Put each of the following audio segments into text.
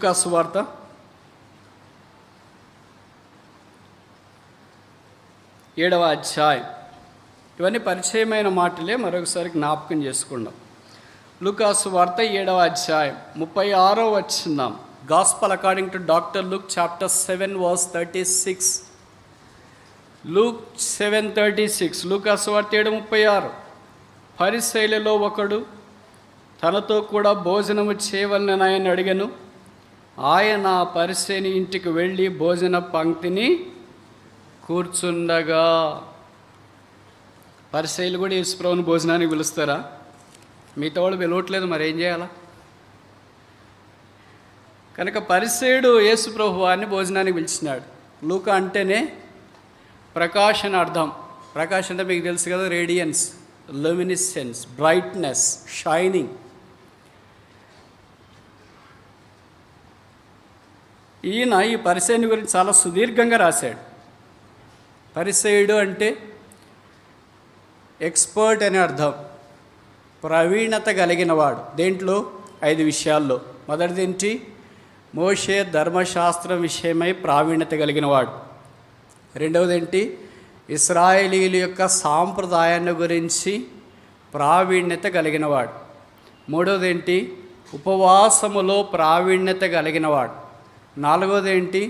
లూకాసు వార్త 7వ అధ్యాయం. ఇవన్నీ పరిచయమైన మాటలే, మరొకసారి జ్ఞాపకం చేసుకుందాం. లూకాసు వార్త 7వ అధ్యాయం 36వ వచనం. Gospel according to doctor Luke chapter 7 verse 36. Luke 7:36. లూకాసు వార్త 7:36. పరిసయ్యులలో ఒకడు తనతో కూడా భోజనము చేయవలనని ఆయన అడిగెను. ఆయన పరిసయ్యుని ఇంటికి వెళ్ళి భోజన పంక్తిని కూర్చుండగా. పరిసయ్యులు కూడా యేసుప్రభుని భోజనానికి పిలుస్తారా? మిగతా వాళ్ళు పిలవట్లేదు, మరి ఏం చేయాలా? కనుక పరిసయ్యుడు యేసుప్రభు వారిని భోజనానికి పిలిచినాడు. లూకా అంటేనే ప్రకాష్ అని అర్థం. ప్రకాష్ అంటే మీకు తెలుసు కదా, రేడియన్స్, లూమినిసెన్స్, బ్రైట్నెస్, షైనింగ్. ఈయన ఈ పరిసయ్యుని గురించి చాలా సుదీర్ఘంగా రాశాడు. పరిసయ్యుడు అంటే ఎక్స్పర్ట్ అని అర్థం, ప్రవీణత కలిగినవాడు. దేంట్లో? 5 విషయాల్లో. మొదటిది ఏంటి? మోషే ధర్మశాస్త్రం విషయమై ప్రావీణ్యత కలిగినవాడు. రెండవది ఏంటి? ఇశ్రాయేలీయుల యొక్క సాంప్రదాయాన్ని గురించి ప్రావీణ్యత కలిగినవాడు. మూడవది ఏంటి? ఉపవాసములో ప్రావీణ్యత కలిగినవాడు. నాలుగవది ఏంటి?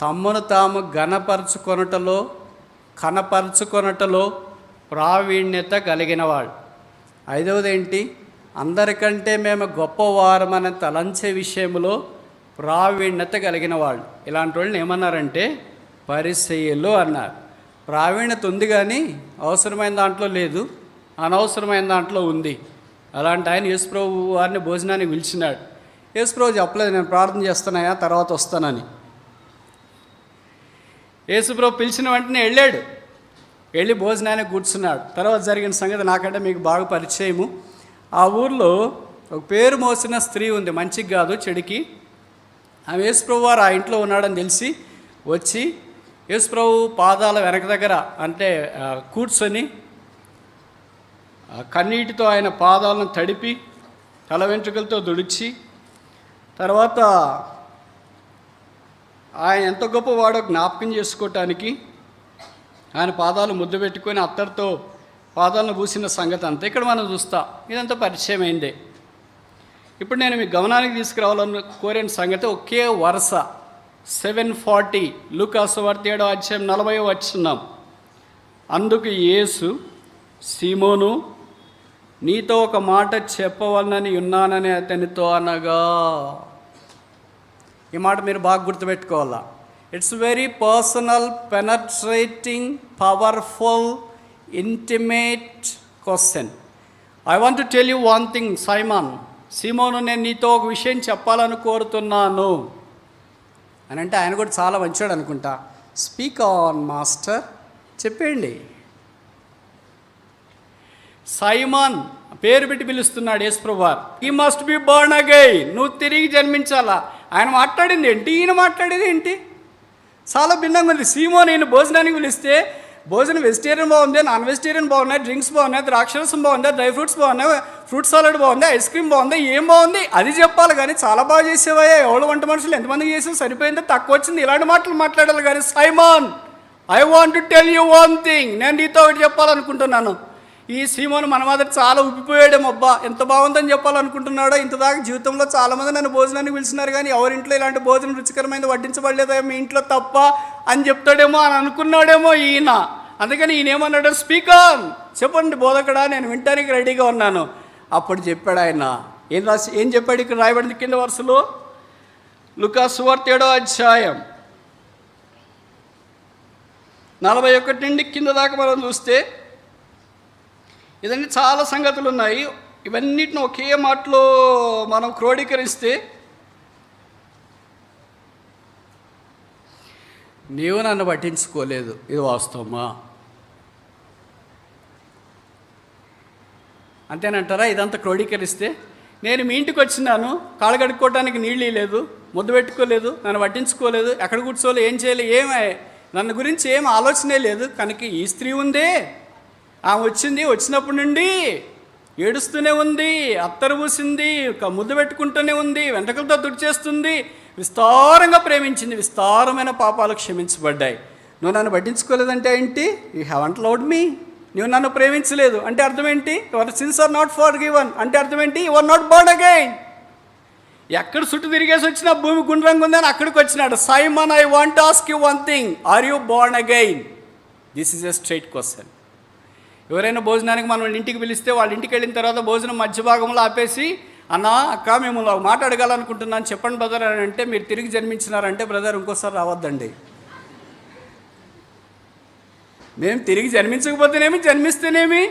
తమ్మును తాము కనపరుచుకొనుటలో ప్రావీణ్యత కలిగినవాడు. ఐదవది ఏంటి? అందరికంటే మేము గొప్పవారమని తలంచే విషయంలో ప్రావీణ్యత కలిగినవాడు. ఇలాంటి వాళ్ళని ఏమన్నారంటే పరిసయ్యులు అన్నారు. ప్రావీణ్యత ఉంది కానీ అవసరమైన దాంట్లో లేదు, అనవసరమైన దాంట్లో ఉంది. అలాంటి ఆయన యేసుప్రభు వారిని భోజనానికి పిలిచినాడు. యేసుప్రభు చెప్పలేదు నేను ప్రార్థన చేస్తున్నాయా తర్వాత వస్తానని. యేసుప్రభు పిలిచిన వెంటనే వెళ్ళి భోజనానికి కూర్చున్నాడు. తర్వాత జరిగిన సంగతి నాకంటే మీకు బాగా పరిచయము. ఆ ఊర్లో ఒక పేరు మోసిన స్త్రీ ఉంది, మంచికి కాదు చెడికి. ఆమె యేసుప్రభు వారు ఆ ఇంట్లో ఉన్నాడని తెలిసి వచ్చి యేసుప్రభు పాదాల వెనక దగ్గర అంటే కూర్చొని కన్నీటితో ఆయన పాదాలను తడిపి తల వెంట్రుకలతో దుడిచి, తర్వాత ఆయన ఎంత గొప్పవాడో జ్ఞాపకం చేసుకోవటానికి ఆయన పాదాలు ముద్దు పెట్టుకొని అత్తడితో పాదాలను పూసిన సంగతి అంతా ఇక్కడ మనం చూస్తాం. ఇదంతా పరిచయమైందే. ఇప్పుడు నేను మీ గమనానికి తీసుకురావాలని కోరిన సంగతి ఒకే వరుస 7:40 లూకాసు వార్త 7వ అధ్యాయం 40వ వచనం. అందుకు యేసు, సీమోను, నీతో ఒక మాట చెప్పవలనని ఉన్నానని అతనితో అనగా. ఈ మాట మీరు బాగా గుర్తుపెట్టుకోవాలా. It's very personal, penetrating, powerful, intimate question. I want to tell you one thing సీమోను, నేను నీతో ఒక విషయం చెప్పాలని కోరుతున్నాను అని అంటే ఆయన కూడా చాలా మంచివాడు అనుకుంటా. స్పీక్ ఆన్ మాస్టర్, చెప్పండి. సైమన్ పేరు పెట్టి పిలుస్తున్నాడు యేసుప్రభు వారు. ఈ మస్ట్ బి బోర్న్ అగైన్, నువ్వు తిరిగి జన్మించాలా. ఆయన మాట్లాడింది ఏంటి, ఈయన మాట్లాడేది ఏంటి? చాలా భిన్నంగా ఉంది. సీమోన్ నేను భోజనానికి పిలిస్తే భోజనం వెజిటేరియన్ బాగుంది, నాన్ వెజిటేరియన్ బాగున్నాయి, డ్రింక్స్ బాగున్నాయి, ద్రాక్షరసం బాగుంది, డ్రై ఫ్రూట్స్ బాగున్నాయి, ఫ్రూట్ సాలడ్ బాగుంది, ఐస్ క్రీమ్ బాగుంది, ఏం బాగుంది అది చెప్పాలి కానీ చాలా బాగా చేసేవయ్యా, ఎవరు వంట మనుషులు ఎంతమందికి చేసావు, సరిపోయిందో తక్కువ వచ్చింది, ఇలాంటి మాటలు మాట్లాడాలి కానీ. Simon, I want to tell you one thing, నేను నీతో ఒకటి చెప్పాలనుకుంటున్నాను. ఈ సీమోను మన మాదిరి చాలా ఉబ్బిపోయాడేమో, అబ్బా ఎంత బాగుందని చెప్పాలనుకుంటున్నాడో. ఇంతదాకా జీవితంలో చాలామంది నన్ను భోజనానికి పిలిచినారు కానీ ఎవరింట్లో ఇలాంటి భోజనం రుచికరమైనది వడ్డించబడలేదా, మీ ఇంట్లో తప్ప అని చెప్తాడేమో అని అనుకున్నాడేమో ఈయన. అందుకని ఈయన ఏమన్నాడు, స్పీక్ ఆన్, చెప్పండి బోధకుడా, నేను వినటానికి రెడీగా ఉన్నాను. అప్పుడు చెప్పాడు ఆయన. ఏం చెప్పాడు ఇక్కడ రాయబడింది కింద వరుసలో. లూకాసు వార్త 7వ అధ్యాయం 41 నుండి కింద దాకా మనం చూస్తే ఇదన్నీ చాలా సంగతులు ఉన్నాయి. ఇవన్నిటిని ఒకే మాటలో మనం క్రోడీకరిస్తే, నీవు నన్ను పట్టించుకోలేదు, ఇది వాస్తవమా అంతేనంటారా? ఇదంతా క్రోడీకరిస్తే, నేను మీ ఇంటికి వచ్చినాను, కాళ్ళు కడుక్కోవడానికి నీళ్ళు లేదు, ముద్దు పెట్టుకోలేదు, నన్ను పట్టించుకోలేదు, ఎక్కడ కూర్చోలేదు, ఏం చేయలేదు, నన్ను గురించి ఏం ఆలోచనే లేదు. కనుక ఈ స్త్రీ ఉందే, ఆమె వచ్చినప్పటి నుండి ఏడుస్తూనే ఉంది, అత్తరు పూసింది, ముద్దు పెట్టుకుంటూనే ఉంది, వెంట్రుకలతో తుడిచేస్తుంది, విస్తారంగా ప్రేమించింది, విస్తారమైన పాపాలు క్షమించబడ్డాయి. నువ్వు నన్ను పట్టించుకోలేదంటే ఏంటి? You haven't loved me. నువ్వు నన్ను ప్రేమించలేదు అంటే అర్థం ఏంటి? Your sins are not forgiven అంటే అర్థం ఏంటి? You are not born again. ఎక్కడ చుట్టూ తిరిగేసి వచ్చినా భూమి గుండ్రంగా ఉందని అక్కడికి వచ్చినాడు. Simon, I want ask you one thing, are you born again? This is a straight question. ఎవరైనా భోజనానికి మనం ఇంటికి పిలిస్తే వాళ్ళ ఇంటికి వెళ్ళిన తర్వాత భోజనం మధ్య భాగంలో ఆపేసి, అన్న అక్క మేము మాట అడగాలనుకుంటున్నాను చెప్పండి బ్రదర్ అని అంటే, మీరు తిరిగి జన్మించినారంటే బ్రదర్ ఇంకోసారి రావద్దండి. మేము తిరిగి జన్మించకపోతేనేమి, జన్మిస్తేనేమి,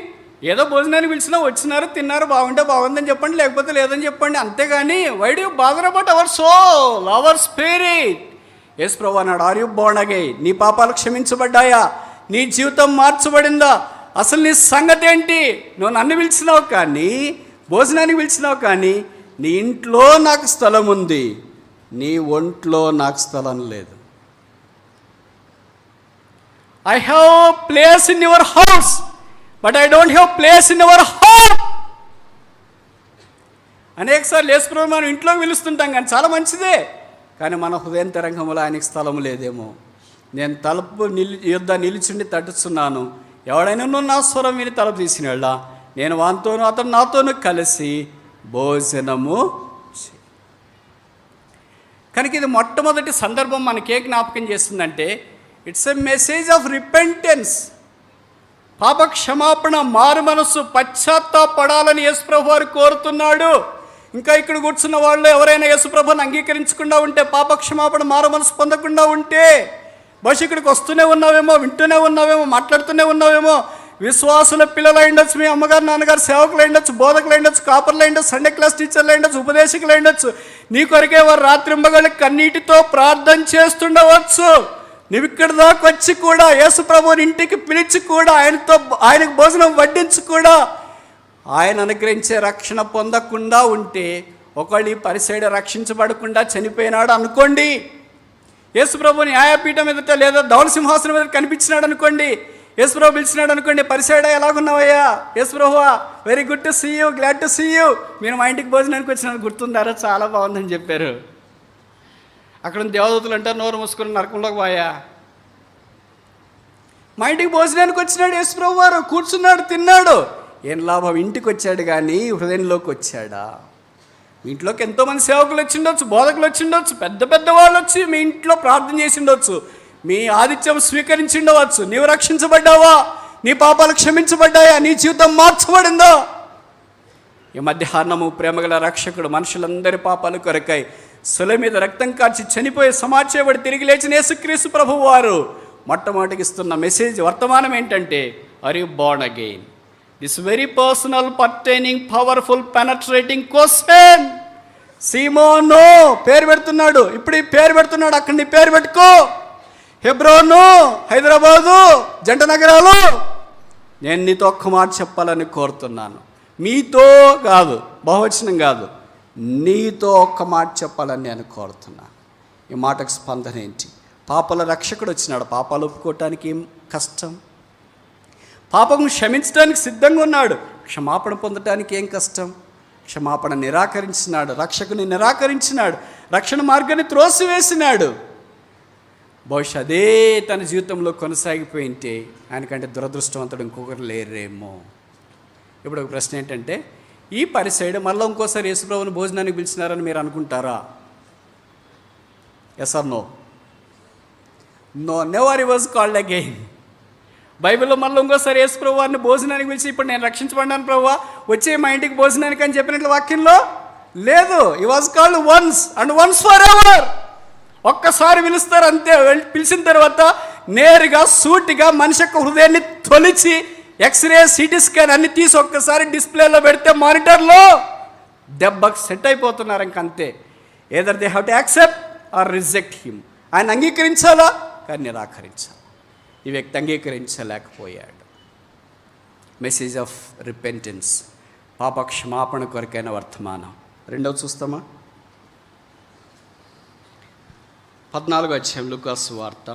ఏదో భోజనానికి పిలిచినా వచ్చినారు, తిన్నారు, బాగుంటే బాగుందని చెప్పండి, లేకపోతే లేదని చెప్పండి, అంతేగాని why do you bother about our soul, our spirit? Yesu ప్రభువు అన్నాడు, ఆర్ యు బోర్న్ అగైన్? నీ పాపాలు క్షమించబడ్డాయా? నీ జీవితం మార్చబడిందా? అసలు నీ సంగతి ఏంటి? నువ్వు నన్ను పిలిచినావు కానీ, భోజనానికి పిలిచినావు కానీ, నీ ఇంట్లో నాకు స్థలం ఉంది, నీ ఒంట్లో నాకు స్థలం లేదు. I have place in your house, but I don't have place in your heart. అనేకసార్లు యేసు ప్రభువు మనం ఇంట్లోకి పిలుస్తుంటాం కానీ చాలా మంచిదే, కానీ మన హృదయంతరంగంలో ఆయనకి స్థలం లేదేమో. నేను తలుపు యుద్ధ నిలుచుండి తట్టుచున్నాను, ఎవడైనా నువ్వు నా స్వరం విని తలుపు తీసినళ్ళ నేను వానితోనూ అతను నాతోనూ కలిసి భోజనము. కనుక ఇది మొట్టమొదటి సందర్భం మనకే జ్ఞాపకం చేస్తుందంటే, it's a message of repentance. పాప క్షమాపణ, మారు మనస్సు, పశ్చాత్తాపడాలని యేసుప్రభు వారు కోరుతున్నాడు. ఇంకా ఇక్కడ కూర్చున్న వాళ్ళు ఎవరైనా యేసుప్రభుని అంగీకరించకుండా ఉంటే, పాప క్షమాపణ, మారు మనస్సు పొందకుండా ఉంటే, బహుశా ఇక్కడికి వస్తూనే ఉన్నావేమో, వింటూనే ఉన్నావేమో, మాట్లాడుతూనే ఉన్నావేమో, విశ్వాసుల పిల్లలు అయిండొచ్చు, మీ అమ్మగారు నాన్నగారు సేవకులు అయిండొచ్చు, బోధకులు అయిండొచ్చు, కాపర్లు అయిండొచ్చు, సండే క్లాస్ టీచర్లు అయిండొచ్చు, ఉపదేశకులు అయిండొచ్చు. నీ కొరకే వారు రాత్రింబగళ్ళు కన్నీటితో ప్రార్థన చేస్తుండవచ్చు. నువ్వు ఇక్కడి దాకా వచ్చి కూడా, యేసు ప్రభువుని ఇంటికి పిలిచి కూడా, ఆయనకు భోజనం వడ్డించి కూడా ఆయన అనుగ్రహించే రక్షణ పొందకుండా ఉంటే, ఒకళ్ళు ఈ పరిసైడ రక్షించబడకుండా చనిపోయినాడు అనుకోండి, యేసు ప్రభువుని న్యాయపీఠం ఎదుట లేదా ధవళ సింహాసనం ఎదుట కనిపించినాడు అనుకోండి, యేసు ప్రభు పిలిచినాడు అనుకోండి, పరిసైడ ఎలాగున్నావయ్యా? యేసు ప్రభువా, very good to see you, glad to see you, మీరు మా ఇంటికి భోజనానికి వచ్చినారు, గుర్తుందారా, చాలా బాగుందని చెప్పారు. అక్కడ దేవదూతలు అంటారు, నోరు మూసుకొని నరకంలోకి పోయా. మా ఇంటికి భోజనానికి వచ్చినాడు యేసు ప్రభు వారు, కూర్చున్నాడు, తిన్నాడు, ఏం లాభం? ఇంటికి వచ్చాడు కానీ హృదయంలోకి వచ్చాడా? మీ ఇంట్లోకి ఎంతోమంది సేవకులు వచ్చిండొచ్చు, బోధకులు వచ్చిండొచ్చు, పెద్ద పెద్ద వాళ్ళు వచ్చి మీ ఇంట్లో ప్రార్థన చేసిండొచ్చు, మీ ఆతిథ్యం స్వీకరించిండవచ్చు. నీవు రక్షించబడ్డావా? నీ పాపాలు క్షమించబడ్డాయా? నీ జీవితం మార్చబడిందా? ఈ మధ్యాహ్నము ప్రేమగల రక్షకుడు మనుషులందరి పాపాలు కొరకై శిలువ మీద రక్తం కార్చి చనిపోయి సమాచేయబడి తిరిగి లేచిన యేసుక్రీస్తు ప్రభువు వారు మొట్టమొదటికి ఇస్తున్న మెసేజ్, వర్తమానం ఏంటంటే, are you born again? This very personal, pertaining, powerful, penetrating question. సీమోను పేరు పెడుతున్నాడు, ఇప్పుడు ఈ పేరు పెడుతున్నాడు, అక్కడ నీ పేరు పెట్టుకో. హెబ్రోను, హైదరాబాదు, జంట నగరాలు, నేను నీతో ఒక్క మాట చెప్పాలని కోరుతున్నాను. మీతో కాదు, బహువచనం కాదు, నీతో ఒక్క మాట చెప్పాలని నేను కోరుతున్నాను. ఈ మాటకు స్పందన ఏంటి? పాపాల రక్షకుడు వచ్చినాడు, పాపాలు ఒప్పుకోవటానికి ఏం కష్టం? పాపం క్షమించడానికి సిద్ధంగా ఉన్నాడు, క్షమాపణ పొందటానికి ఏం కష్టం? క్షమాపణ నిరాకరించినాడు, రక్షకుని నిరాకరించినాడు, రక్షణ మార్గాన్ని త్రోసివేసినాడు. బహుశా అదే తన జీవితంలో కొనసాగిపోయింటే ఆయనకంటే దురదృష్టవంతుడు ఇంకొకరు లేరేమో. ఇప్పుడు ఒక ప్రశ్న ఏంటంటే, ఈ పరిసైడ్ మళ్ళీ ఇంకోసారి యేసుప్రభుని భోజనానికి పిలిచినారని మీరు అనుకుంటారా? Yes or no? No, never he was called again. బైబిల్లో మళ్ళీ ఇంకోసారి యేసుప్రభు వారిని భోజనానికి పిలిచి, ఇప్పుడు నేను రక్షించబడ్డాను ప్రభువా, వచ్చే మా ఇంటికి భోజనానికి అని చెప్పినట్లు వాక్యంలో లేదు. హి was called once and once for ever. ఒక్కసారి పిలుస్తారు అంతే. పిలిచిన తర్వాత నేరుగా సూటిగా మనిషి యొక్క హృదయాన్ని తొలిచి ఎక్స్రే, సిటీ స్కాన్ అన్ని తీసి ఒక్కసారి డిస్ప్లేలో పెడితే మానిటర్లో దెబ్బకు సెట్ అయిపోతున్నారు. ఇంకంతే. Either they have to accept or reject him. ఆయన అంగీకరించాలా, కానీ నిరాకరించాలి. ఈ వ్యక్తి అంగీకరించలేకపోయాడు. మెసేజ్ ఆఫ్ రిపెంటెన్స్, పాప క్షమాపణ కొరకైన వర్తమానం. రెండవది చూస్తామా? 14వ అధ్యాయం లూకా సువార్త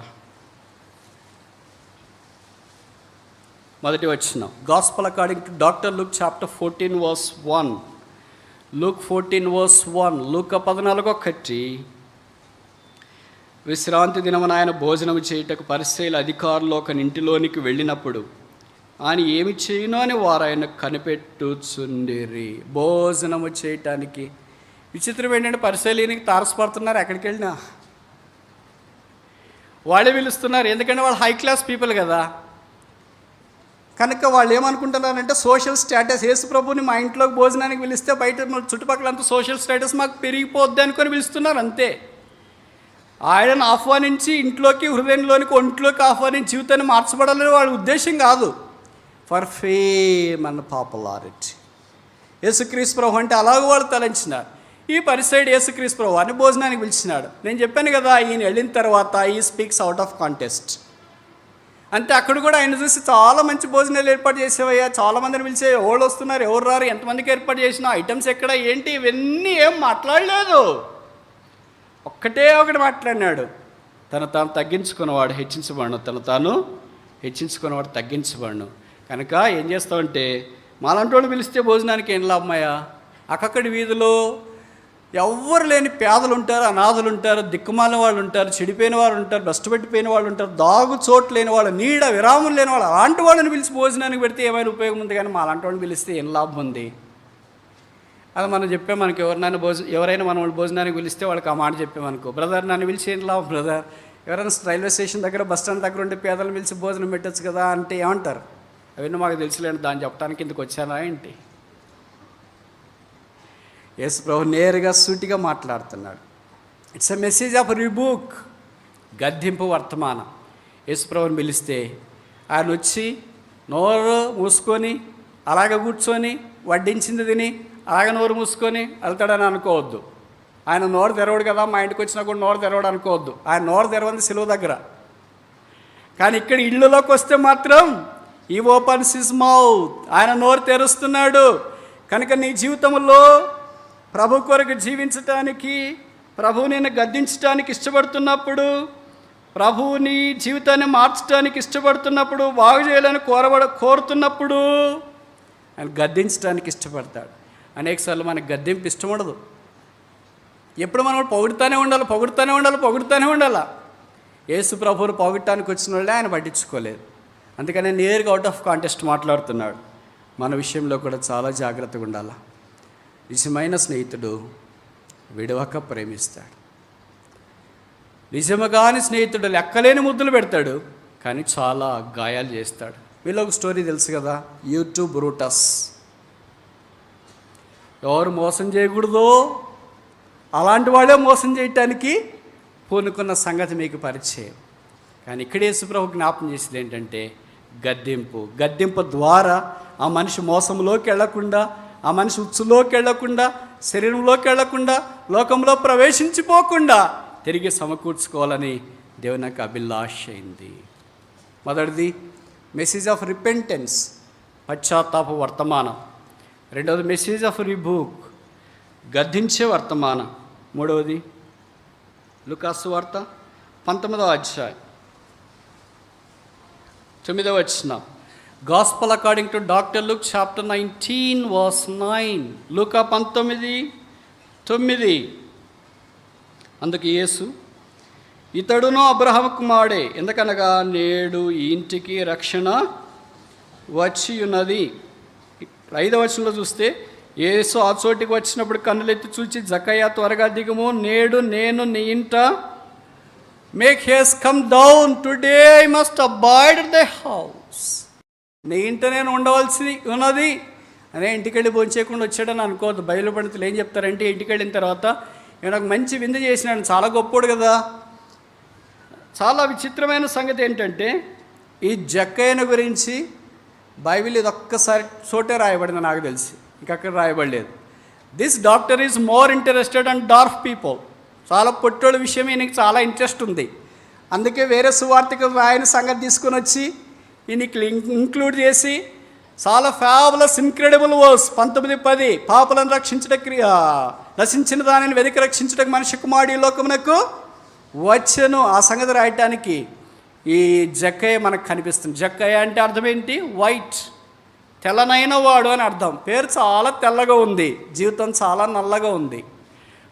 మొదటి వచనం. Gospel according to doctor Luke chapter 14 verse 1. Luke 14 verse 1. లూకా 14:1. విశ్రాంతి దినమున ఆయన భోజనము చేయుటకు పరిసయ్యుల అధికారులు ఒకని ఇంటిలోనికి వెళ్ళినప్పుడు ఆయన ఏమి చేయను అని వారు ఆయన కనిపెట్టుచుండిరి. భోజనము చేయటానికి. విచిత్రం ఏంటంటే పరిసయ్యులకి తారసపడుతున్నారు. ఎక్కడికి వెళ్ళినా వాళ్ళే పిలుస్తున్నారు. ఎందుకంటే వాళ్ళు హై క్లాస్ పీపుల్ కదా. కనుక వాళ్ళు ఏమనుకుంటున్నారంటే సోషల్ స్టేటస్, యేసు ప్రభుని మా ఇంట్లోకి భోజనానికి పిలిస్తే బయట చుట్టుపక్కలంతా సోషల్ స్టేటస్ మాకు పెరిగిపోద్ది అనుకొని పిలుస్తున్నారు అంతే. ఆయనను ఆహ్వానించి ఇంట్లోకి, హృదయంలోనికి, ఒంట్లోకి ఆహ్వానించి జీవితాన్ని మార్చబడాలని వాళ్ళ ఉద్దేశం కాదు. For fame and popularity. యేసుక్రీస్తు ప్రభు అంటే అలాగ వాళ్ళు తలంచినారు. ఈ పరిసైడ్ యేసుక్రీస్తు ప్రభు అని భోజనానికి పిలిచినాడు. నేను చెప్పాను కదా, ఈయన వెళ్ళిన తర్వాత ఈ స్పీక్స్ అవుట్ ఆఫ్ కాంటెస్ట్. అంతే. అక్కడ కూడా ఆయన చూసి చాలా మంచి భోజనాలు ఏర్పాటు చేసేవయ్యా, చాలామందిని పిలిచే, ఎవరు వస్తున్నారు, ఎవరు రారు, ఎంతమందికి ఏర్పాటు చేసినా, ఐటమ్స్ ఎక్కడ, ఏంటి, ఇవన్నీ ఏం మాట్లాడలేదు. ఒక్కటే ఒకటి మాట్లాడినాడు, తను తాను తగ్గించుకున్నవాడు హెచ్చించబడను, తను తాను హెచ్చించుకున్నవాడు తగ్గించబడను. కనుక ఏం చేస్తామంటే, మాలాంటి వాళ్ళు పిలిస్తే భోజనానికి ఏం లాభమయ్యా? అక్కడి వీధిలో ఎవ్వరు లేని పేదలు ఉంటారు, అనాథలు ఉంటారు, దిక్కుమాలిన వాళ్ళు ఉంటారు, చెడిపోయిన వాళ్ళు ఉంటారు, పెట్టిపోయిన వాళ్ళు ఉంటారు, దాగు చోటు లేని వాళ్ళు, నీడ విరామం లేని వాళ్ళు, అలాంటి వాళ్ళని పిలిచి భోజనానికి పెడితే ఏమైనా ఉపయోగం ఉంది? కానీ మా అలాంటి వాళ్ళని పిలిస్తే ఏం లాభం ఉంది? అది మనం చెప్పే, మనకి ఎవరైనా మన వాళ్ళు భోజనానికి పిలిస్తే వాళ్ళకి ఆ మాట చెప్పామనుకో, బ్రదర్ నన్ను పిలిచి ఏం లాభం బ్రదర్, ఎవరైనా రైల్వే స్టేషన్ దగ్గర, బస్ స్టాండ్ దగ్గర ఉంటే పేదలను పిలిచి భోజనం పెట్టచ్చు కదా అంటే ఏమంటారు? అవన్నీ మాకు తెలుసులేండి, దాన్ని చెప్పడానికి ఇందుకు వచ్చానా ఏంటి? యేసు ప్రభు నేరుగా సూటిగా మాట్లాడుతున్నాడు. ఇట్స్ ఎ మెసేజ్ ఆఫ్ రిబూక్, గద్దింపు వర్తమానం. యేసు ప్రభుని పిలిస్తే ఆయన వచ్చి నోరు మూసుకొని అలాగ కూర్చొని వడ్డించింది తిని అలాగ నోరు మూసుకొని వెళ్తాడని అనుకోవద్దు. ఆయన నోరు తెరవడు కదా, మా ఇంటికి వచ్చినా కూడా నోరు తెరవడు అనుకోవద్దు. ఆయన నోరు తెరవంది సిలువ దగ్గర. కానీ ఇక్కడ ఇళ్ళలోకి వస్తే మాత్రం ఈ ఓపెన్స్ హిస్ మౌత్, ఆయన నోరు తెరుస్తున్నాడు. కనుక నీ జీవితంలో ప్రభు కొరకు జీవించటానికి, ప్రభువు నేను గద్దించడానికి ఇష్టపడుతున్నప్పుడు, ప్రభువు నీ జీవితాన్ని మార్చడానికి ఇష్టపడుతున్నప్పుడు, బాగు చేయాలని కోరుతున్నప్పుడు ఆయన గద్దించడానికి ఇష్టపడతాడు. అనేకసార్లు మనకు గద్దింపు ఇష్టం ఉండదు. ఎప్పుడు మనం పొగుడుతూనే ఉండాలి. యేసు ప్రభువును పొగడటానికి వచ్చిన వాళ్ళే ఆయన పట్టించుకోలేదు. అందుకని నేరుగా అవుట్ ఆఫ్ కాంటెస్ట్ మాట్లాడుతున్నాడు. మన విషయంలో కూడా చాలా జాగ్రత్తగా ఉండాలి. నిజమైన స్నేహితుడు విడవక ప్రేమిస్తాడు. నిజముగాని స్నేహితుడు లెక్కలేని ముద్దులు పెడతాడు, కానీ చాలా గాయాలు చేస్తాడు. వీళ్ళు ఒక స్టోరీ తెలుసు కదా, యూట్యూబ్ బ్రూటస్. ఎవరు మోసం చేయకూడదో అలాంటి వాళ్ళే మోసం చేయటానికి పూనుకున్న సంగతి మీకు పరిచయం. కానీ ఇక్కడ యేసుప్రభు జ్ఞాపం చేసేది ఏంటంటే గద్దింపు ద్వారా ఆ మనిషి మోసంలోకి వెళ్లకుండా, ఆ మనిషి ఉచ్చులోకి వెళ్లకుండా, శరీరంలోకి వెళ్లకుండా, లోకంలో ప్రవేశించిపోకుండా తిరిగి సమకూర్చుకోవాలని దేవుని యొక్క అభిలాష అయింది. మొదటిది మెసేజ్ ఆఫ్ రిపెంటెన్స్, పశ్చాత్తాప వర్తమానం. రెండవది మెసేజ్ ఆఫ్ రిబూక్, గద్దించే వర్తమానం. మూడవది లూకాసు వార్త 19వ అధ్యాయం 9వ వచనం. Gospel according to doctor Luke chapter 19 verse 9. లూకా 19:9. అందుకు యేసు, ఇతడును అబ్రహాము కుమారుడే, ఎందుకనగా నేడు ఈ ఇంటికి రక్షణ వచ్చి ఉన్నది. 5వ వచనంలో చూస్తే, యేసు ఆ చోటికి వచ్చినప్పుడు కన్నులెత్తి చూచి, జక్కయ్య త్వరగా దిగుము, నేడు నేను నీ ఇంట, make haste come down, today I must abide the house. నీ ఇంట నేను ఉండవలసి ఉన్నది అనే ఇంటికి వెళ్ళి భోంచేయకుండా వచ్చాడని అనుకోవద్దు. బైబిల్ పండితులు ఏం చెప్తారంటే, ఇంటికి వెళ్ళిన తర్వాత నేను ఒక మంచి విందు చేసినాను, చాలా గొప్పోడు కదా. చాలా విచిత్రమైన సంగతి ఏంటంటే, ఈ జక్కయ్యను గురించి బైబిల్ ఇది ఒక్కసారి చోటే రాయబడింది నాకు తెలిసి, ఇంకక్కడ రాయబడలేదు. This doctor is more interested and dwarf people. చాలా పొట్టోళ్ళ విషయం ఈయనకి చాలా ఇంట్రెస్ట్ ఉంది. అందుకే వేరే సువార్తికులు రాయని సంగతి తీసుకుని వచ్చి ఈయనకి ఇంక్లూడ్ చేసి చాలా ఫ్యాబులస్ ఇన్క్రెడిబుల్ వర్స్ 19:10, పాపులను రక్షించడానికి, నశించిన దానిని వెతికి రక్షించడానికి మనిషి కుమారుడు ఈ లోకమునకు వచ్చెను. ఆ సంగతి రాయటానికి ఈ జక్కయ్య మనకు కనిపిస్తుంది. జక్కయ్య అంటే అర్థం ఏంటి? వైట్, తెల్లనైన వాడు అని అర్థం. పేరు చాలా తెల్లగా ఉంది, జీవితం చాలా నల్లగా ఉంది.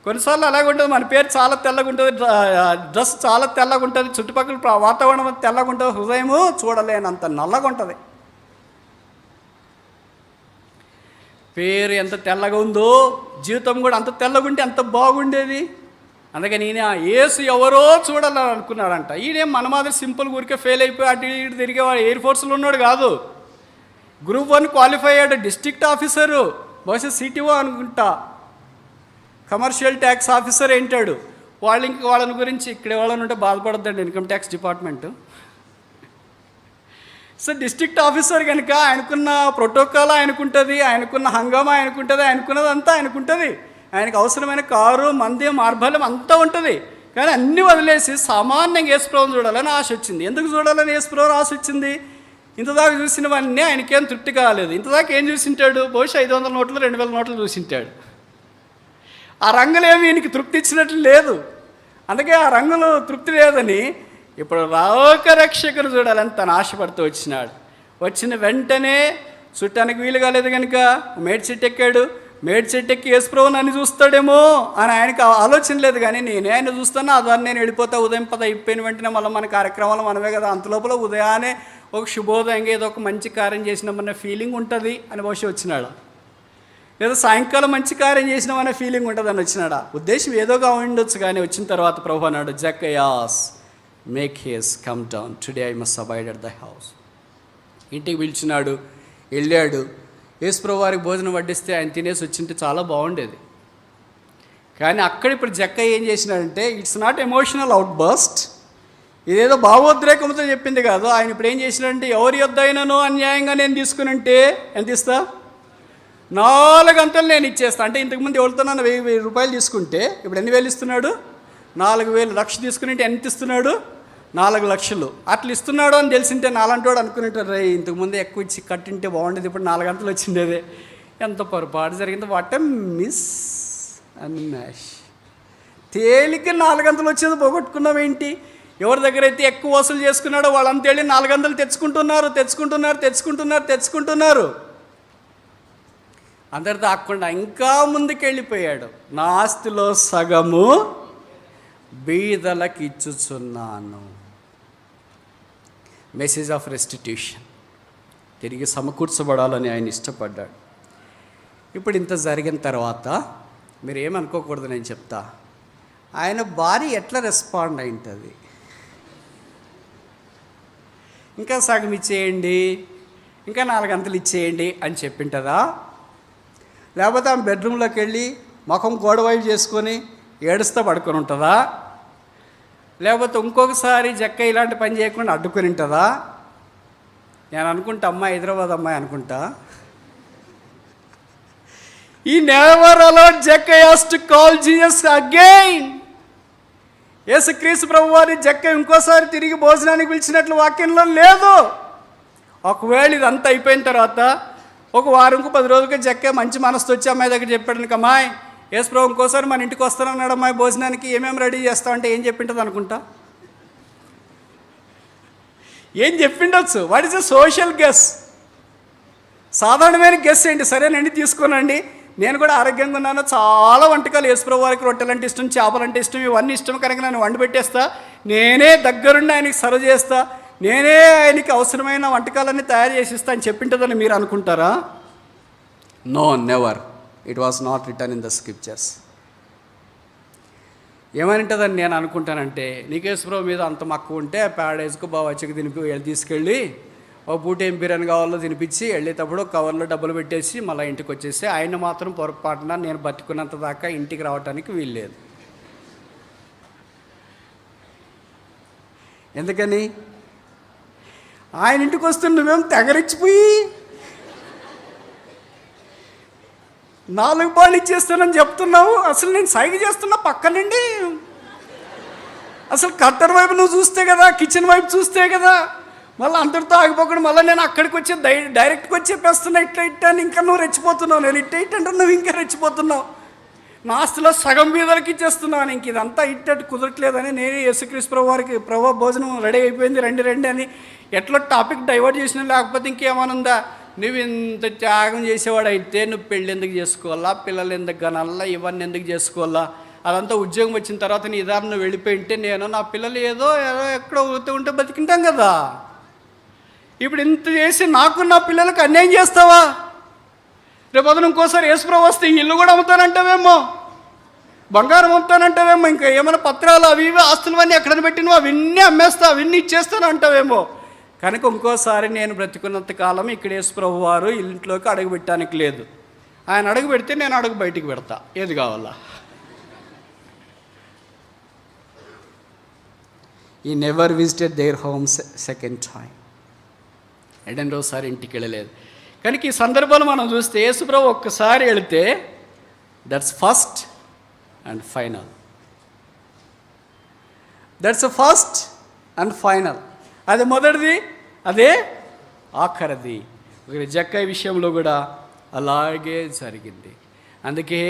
కొన్నిసార్లు అలాగే ఉంటుంది, మన పేరు చాలా తెల్లగా ఉంటుంది, డ్రెస్ చాలా తెల్లగా ఉంటుంది, చుట్టుపక్కల వాతావరణం తెల్లగా ఉంటుంది, హృదయము చూడలేనంత నల్లగా ఉంటుంది. పేరు ఎంత తెల్లగా ఉందో జీవితం కూడా అంత తెల్లగా ఉంటే ఎంత బాగుండేది. అందుకని ఈయన యేసు ఎవరో చూడాలని అనుకున్నాడంట. ఈయనేం మన మాదిరి సింపుల్ ఊరికే ఫెయిల్ అయిపోయి అటు ఇటు తిరిగేవాడు, ఎయిర్ ఫోర్స్లో ఉన్నాడు కాదు. గ్రూప్ 1 క్వాలిఫై అయ్యాడు, డిస్ట్రిక్ట్ ఆఫీసరు, బహుశా సిటీఓ అనుకుంటా, కమర్షియల్ ట్యాక్స్ ఆఫీసర్ ఏంటాడు. వాళ్ళని గురించి ఇక్కడ వాళ్ళని ఉంటే బాధపడద్దండి income tax department. So district officer కనుక ఆయనకున్న ప్రోటోకాల్ ఆయనకుంటుంది, ఆయనకున్న హంగామా ఆయనకుంటుంది, ఆయనకున్నదంతా ఆయనకుంటుంది, ఆయనకు అవసరమైన కారు, మంది, మార్బల్యం అంతా ఉంటుంది. కానీ అన్నీ వదిలేసి సామాన్యంగా యేసుప్రభువుని చూడాలని ఆశ వచ్చింది. ఎందుకు చూడాలని యేసుప్రభువు ఆశ వచ్చింది? ఇంతదాకా చూసినవన్నీ ఆయనకేం తృప్తి కాలేదు. ఇంతదాకా ఏం చూసింటాడు? బహుశా 500 నోట్లు 2000 నోట్లు చూసింటాడు. ఆ రంగులేమి ఈయనకి తృప్తి ఇచ్చినట్లు లేదు. అందుకే ఆ రంగులు తృప్తి లేదని ఇప్పుడు లోకరక్షకుడు చూడాలని తను ఆశపడుతూ వచ్చినాడు. వచ్చిన వెంటనే చుట్టానికి వీలు కాలేదు కనుక మేడి చెట్టు ఎక్కాడు. మేడి చెట్టు ఎక్కి యేసుప్రభు నన్ను చూస్తాడేమో అని ఆయనకు ఆలోచన లేదు. కానీ నేనే ఆయన చూస్తాను, అదాన్ని నేను వెళ్ళిపోతా, ఉదయం పద అయిపోయిన వెంటనే మళ్ళీ మన కార్యక్రమాలు మనమే కదా, అంతలోపల ఉదయాన్నే ఒక శుభోదయంగా ఏదో ఒక మంచి కార్యం చేసినామన్న ఫీలింగ్ ఉంటుంది అని బహుశా వచ్చినాడు. లేదా సాయంకాలం మంచి కార్యం చేసినామనే ఫీలింగ్ ఉంటుంది అని వచ్చినాడా. ఉద్దేశం ఏదోగా ఉండొచ్చు. కానీ వచ్చిన తర్వాత ప్రభు అన్నాడు, Zacchaeus make haste come down today I must abide at the house. ఇంటికి పిలిచినాడు, వెళ్ళాడు. యేసుప్రభు వారికి భోజనం వడ్డిస్తే ఆయన తినేసి వచ్చింటే చాలా బాగుండేది. కానీ అక్కడ ఇప్పుడు జక్కయ్య ఏం చేసినాడంటే, it's not emotional outburst, ఇదేదో భావోద్రేకంతో చెప్పింది కాదు. ఆయన ఇప్పుడు ఏం చేసినాడంటే, ఎవరి యొద్ద అయినానో అన్యాయంగా నేను తీసుకుని ఉంటే ఎంత ఇస్తా? 4 అంతలు నేను ఇచ్చేస్తా. అంటే ఇంతకుముందు ఎవరితో నన్ను 1000 రూపాయలు తీసుకుంటే ఇప్పుడు ఎన్ని వేలు ఇస్తున్నాడు? 4000. 1,00,000 తీసుకుని ఎంత ఇస్తున్నాడు? 4 లక్షలు. అట్లా ఇస్తున్నాడు అని తెలిసింటే నాలంటోడు అనుకునేటారు, రే ఇంతకుముందు ఎక్కువ ఇచ్చి కట్టింటే బాగుండేది, ఇప్పుడు 4 గంటలు వచ్చిండేదే, ఎంత పొరపాటు జరిగింది. What a miss and mash. తేలిక 4 గంటలు వచ్చేది పోగొట్టుకున్నావేంటి? ఎవరి దగ్గర అయితే ఎక్కువ వసూలు చేసుకున్నాడో వాళ్ళంతా వెళ్ళి 400 తెచ్చుకుంటున్నారు. అందరితో ఆకుండా ఇంకా ముందుకు వెళ్ళిపోయాడు. నా ఆస్తిలో సగము బీదలకు ఇచ్చుచున్నాను. మెసేజ్ ఆఫ్ రెస్టిట్యూషన్, తిరిగి సమకూర్చబడాలని ఆయన ఇష్టపడ్డాడు. ఇప్పుడు ఇంత జరిగిన తర్వాత మీరు ఏమనుకోకూడదు, నేను చెప్తా. ఆయన భార్య ఎట్లా రెస్పాండ్ అయింటుంది? ఇంకా సగం ఇచ్చేయండి, ఇంకా 4 గంటలు ఇచ్చేయండి అని చెప్పింటుందా? లేకపోతే ఆమె బెడ్రూమ్లోకి వెళ్ళి ముఖం గోడవైపు చేసుకొని ఏడుస్తూ పడుకొని ఉంటుందా? లేకపోతే ఇంకొకసారి జక్క ఇలాంటి పని చేయకుండా అడ్డుకొని ఉంటుందా? నేను అనుకుంటా అమ్మాయి, హైదరాబాద్ అమ్మాయి అనుకుంటా. ఈ నెవర్ అలౌడ్ జక్క has to call Jesus again. యేసుక్రీస్తు ప్రభు వారి జక్క ఇంకోసారి తిరిగి భోజనానికి పిలిచినట్లు వాక్యంలో లేదు. ఒకవేళ ఇదంతా అయిపోయిన తర్వాత ఒక వారంకు 10 రోజులకి జక్క మంచి మనసుతో వచ్చి అమ్మాయి దగ్గర చెప్పాడు, అమ్మాయి యేసు ప్రభు ఇంకోసారి మన ఇంటికి వస్తానన్నాడు అమ్మాయి, భోజనానికి ఏమేమి రెడీ చేస్తామంటే ఏం చెప్పింటుంది అనుకుంటా? ఏం చెప్పిండొచ్చు? What is a social guess? సాధారణమైన గెస్ ఏంటి? సరేనండి తీసుకోనండి, నేను కూడా ఆరోగ్యంగా ఉన్నాను, చాలా వంటకాలు యేసుప్రభు వారికి రొట్టెలంటే ఇష్టం, చేపలంటే ఇష్టం, ఇవన్నీ ఇష్టం కనుక నేను వండి పెట్టేస్తా, నేనే దగ్గరుండి ఆయనకి సర్వ్ చేస్తా, నేనే ఆయనకి అవసరమైన వంటకాలన్నీ తయారు చేసిస్తా అని చెప్పింటుందని మీరు అనుకుంటారా? No, never. It was not written in the scriptures. ఏమనింటుందని నేను అనుకుంటానంటే, నీకు యేసుప్రభు మీద అంత మక్కువ ఉంటే ప్యారడైజ్కు బావచ్చకి తీసుకెళ్ళి ఓ పూట ఏం బిర్యానీ కావాలో తినిపించి వెళ్ళేటప్పుడు కవర్లో డబ్బులు పెట్టేసి మళ్ళీ ఇంటికి వచ్చేసి ఆయన మాత్రం పొరపాటున నేను బతుకున్నంత దాకా ఇంటికి రావడానికి వీల్లేదు. ఎందుకని? ఆయన ఇంటికి వస్తున్న నువ్వేం తెగరిచ్చిపోయి 4 పాలు ఇచ్చేస్తానని చెప్తున్నావు. అసలు నేను సైగ చేస్తున్నా పక్కనండి. అసలు కట్టర్ వైపు నువ్వు చూస్తే కదా, కిచెన్ వైపు చూస్తే కదా, మళ్ళీ అందరితో ఆగిపోకుండా మళ్ళీ నేను అక్కడికి వచ్చి డైరెక్ట్గా వచ్చి చెప్పేస్తున్నా ఇట్లా అని ఇంకా నువ్వు రెచ్చిపోతున్నావు. నేను ఇట్ట అంటే నువ్వు ఇంకా రెచ్చిపోతున్నావు. నా ఆస్తిలో సగం బీదలకి ఇచ్చేస్తున్నాను, ఇంక ఇదంతా ఇట్టట్టు కుదరట్లేదని నేను యేసుక్రీస్తు ప్రభు వారికి, ప్రభు భోజనం రెడీ అయిపోయింది రండి రండి అని ఎట్లా టాపిక్ డైవర్ట్ చేసినా, లేకపోతే ఇంకేమనుందా, నువ్వు ఇంత త్యాగం చేసేవాడు అయితే నువ్వు పెళ్ళి ఎందుకు చేసుకోవాలా, పిల్లలు ఎందుకు కనాలా, ఇవన్నీ ఎందుకు చేసుకోవాలా, అదంతా ఉద్యోగం వచ్చిన తర్వాత నీ దారి నువ్వు వెళ్ళిపోయి ఉంటే నేను నా పిల్లలు ఏదో ఎక్కడో ఉంటే బతికింటాం కదా. ఇప్పుడు ఇంత చేసి నాకు నా పిల్లలకు అన్యాయం చేస్తావా? రేపు అతను ఇంకోసారి యేసుప్రభు వస్తే ఇల్లు కూడా అమ్ముతానంటావేమో, బంగారం అమ్ముతానంటావేమో, ఇంకా ఏమైనా పత్రాలు అవి ఇవి ఆస్తులు అన్నీ ఎక్కడని పెట్టినవో అవన్నీ అమ్మేస్తా, అవన్నీ ఇచ్చేస్తాను అంటావేమో. కనుక ఇంకోసారి నేను బ్రతికున్నంత కాలం ఇక్కడ యేసుప్రభు వారు ఇంట్లోకి అడుగు పెట్టడానికి లేదు. ఆయన అడుగు పెడితే నేను అడుగు బయటికి పెడతా, ఏది కావాలా. ఈ never visited there homes second time, రెండోసారి ఇంటికి వెళ్ళలేదు. కనుక ఈ సందర్భంలో మనం చూస్తే యేసుప్రభు ఒక్కసారి వెళితే that's first and final, that's first and final. అది మొదటిది, అదే ఆఖరిది. జక్కయ్య విషయంలో కూడా అలాగే జరిగింది. అందుకే